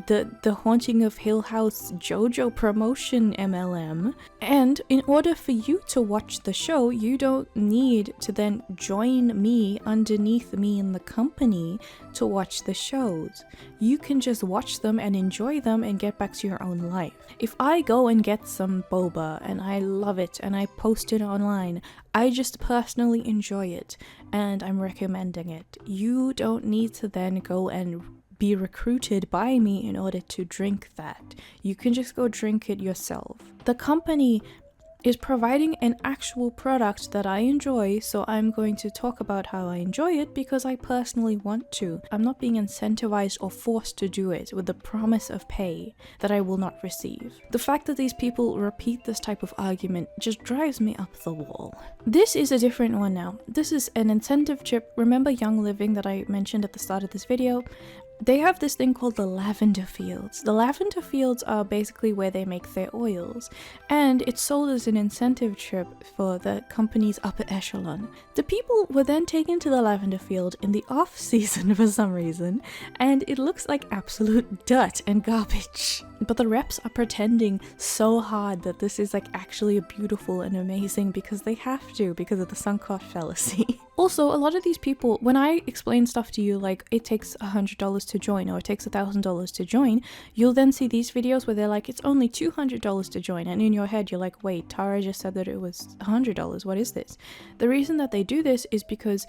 the Haunting of Hill House JoJo promotion MLM. And in order for you to watch the show, you don't need to then join me underneath me in the company to watch the shows. You can just watch them and enjoy them and get back to your own life. If I go and get some boba and I love it and I post it online, I just personally enjoy it and I'm recommending it. You don't need to then go and be recruited by me in order to drink that. You can just go drink it yourself. The company is providing an actual product that I enjoy, so I'm going to talk about how I enjoy it because I personally want to. I'm not being incentivized or forced to do it with the promise of pay that I will not receive. The fact that these people repeat this type of argument just drives me up the wall. This is a different one now. This is an incentive chip. Remember Young Living that I mentioned at the start of this video? They have this thing called the lavender fields. The lavender fields are basically where they make their oils, and it's sold as an incentive trip for the company's upper echelon. The people were then taken to the lavender field in the off season for some reason, and it looks like absolute dirt and garbage. But the reps are pretending so hard that this is like actually beautiful and amazing because they have to, because of the sunk cost fallacy. Also, a lot of these people, when I explain stuff to you like it takes $100 to join or it takes $1,000 to join, you'll then see these videos where they're like it's only $200 to join, and in your head you're like, wait, Tara just said that it was $100, what is this? The reason that they do this is because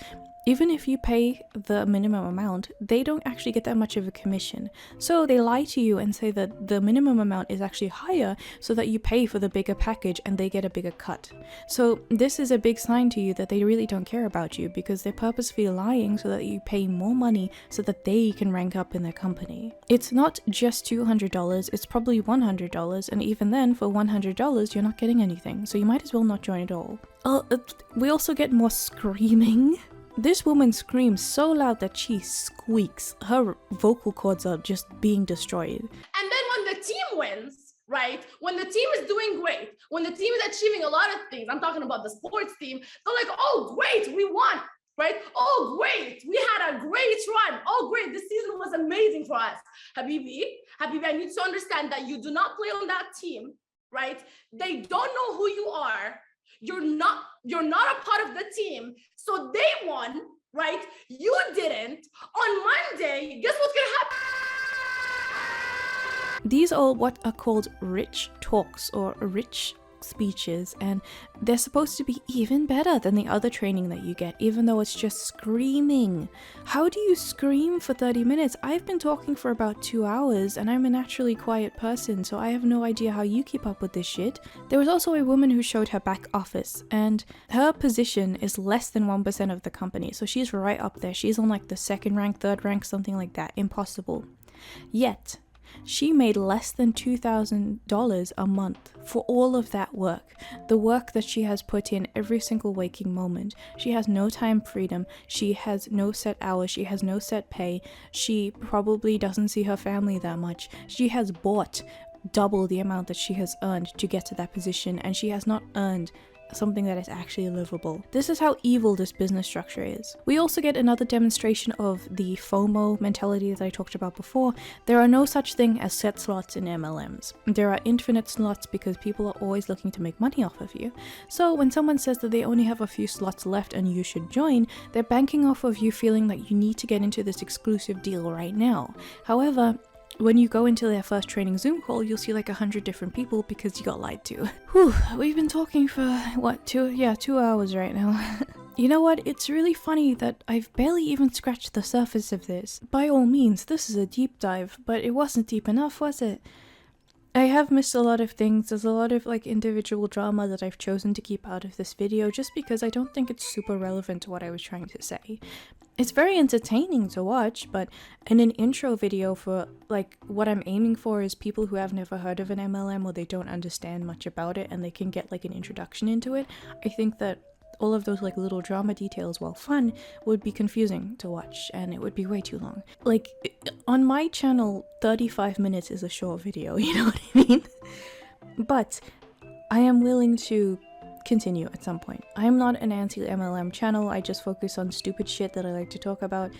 even if you pay the minimum amount, they don't actually get that much of a commission. So they lie to you and say that the minimum amount is actually higher so that you pay for the bigger package and they get a bigger cut. So this is a big sign to you that they really don't care about you because they're purposefully lying so that you pay more money so that they can rank up in their company. It's not just $200, it's probably $100, and even then for $100 you're not getting anything, so you might as well not join at all. We also get more screaming. This woman screams so loud that she squeaks. Her vocal cords are just being destroyed. And then when the team wins, right? When the team is doing great, when the team is achieving a lot of things, I'm talking about the sports team, they're like, oh, great, we won, right? Oh, great, we had a great run. Oh, great, this season was amazing for us. Habibi, I need to understand that you do not play on that team, right? They don't know who you are. You're not a part of the team. So they won, right? You didn't. On Monday, guess what's gonna happen? These are what are called rich talks or rich speeches, and they're supposed to be even better than the other training that you get, even though it's just screaming. How do you scream for 30 minutes? I've been talking for about 2 hours and I'm a naturally quiet person, so I have no idea how you keep up with this shit. There was also a woman who showed her back office, and her position is less than 1% of the company, so she's right up there. She's on like the second rank, third rank, something like that. Impossible. Yet She made less than $2,000 a month for all of that work. The work that she has put in every single waking moment. She has no time freedom. She has no set hours. She has no set pay. She probably doesn't see her family that much. She has bought double the amount that she has earned to get to that position, and she has not earned something that is actually livable. This is how evil this business structure is. We also get another demonstration of the FOMO mentality that I talked about before. There are no such thing as set slots in MLMs. There are infinite slots because people are always looking to make money off of you. So when someone says that they only have a few slots left and you should join, they're banking off of you feeling that you need to get into this exclusive deal right now. However, when you go into their first training Zoom call, you'll see like 100 different people because you got lied to. Whew, we've been talking for, what, 2 hours right now. You know what, it's really funny that I've barely even scratched the surface of this. By all means, this is a deep dive, but it wasn't deep enough, was it? I have missed a lot of things. There's a lot of like individual drama that I've chosen to keep out of this video just because I don't think it's super relevant to what I was trying to say. It's very entertaining to watch, but in an intro video for like what I'm aiming for is people who have never heard of an MLM or they don't understand much about it and they can get like an introduction into it. I think that all of those like little drama details, while fun, would be confusing to watch and it would be way too long. Like on my channel, 35 minutes is a short video, you know what I mean? But I am willing to continue at some point. I am not an anti-MLM channel, I just focus on stupid shit that I like to talk about.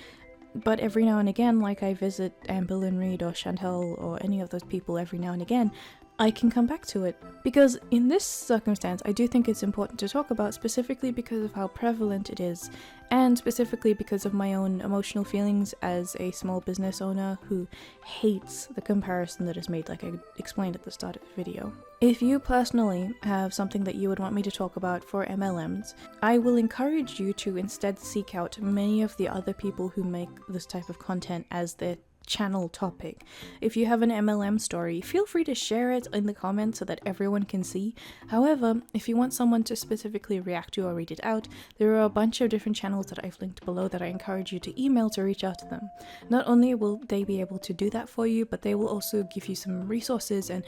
But every now and again, like I visit Amberlynn Reed or Chantel or any of those people every now and again, I can come back to it. Because in this circumstance, I do think it's important to talk about, specifically because of how prevalent it is, and specifically because of my own emotional feelings as a small business owner who hates the comparison that is made, like I explained at the start of the video. If you personally have something that you would want me to talk about for MLMs, I will encourage you to instead seek out many of the other people who make this type of content as their channel topic. If you have an MLM story, feel free to share it in the comments so that everyone can see. However, if you want someone to specifically react to or read it out, there are a bunch of different channels that I've linked below that I encourage you to email to reach out to them. Not only will they be able to do that for you, but they will also give you some resources, and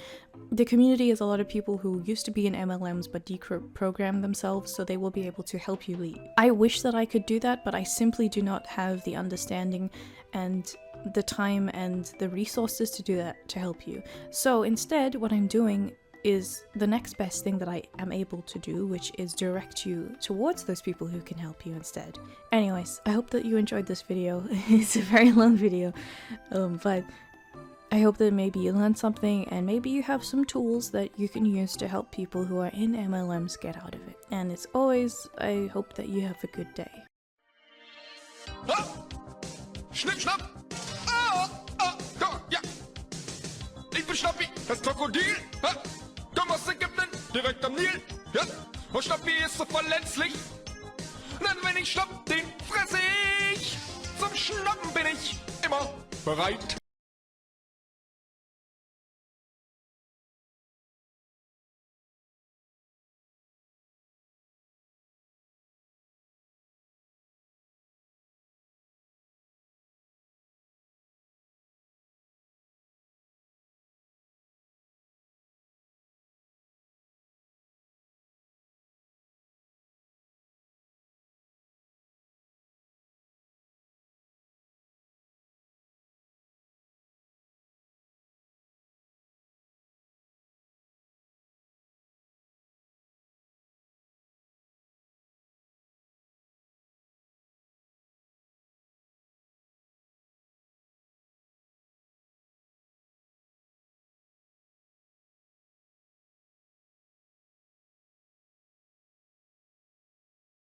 the community is a lot of people who used to be in MLMs but deprogrammed themselves, so they will be able to help you lead. I wish that I could do that, but I simply do not have the understanding and the time and the resources to do that to help you. So instead, what I'm doing is the next best thing that I am able to do, which is direct you towards those people who can help you instead. Anyways, I hope that you enjoyed this video. It's a very long video, but I hope that maybe you learned something and maybe you have some tools that you can use to help people who are in MLMs get out of it. And as always, I hope that you have a good day. Schnipp, schnapp! Ah, ah, da, ja! Ich bin Schnappi, das Krokodil! Ha? Komm aus Ägypten, direkt am Nil! Ja? Und Schnappi ist so verletzlich! Denn wenn ich schnapp, den fresse ich! Zum Schnappen bin ich immer bereit!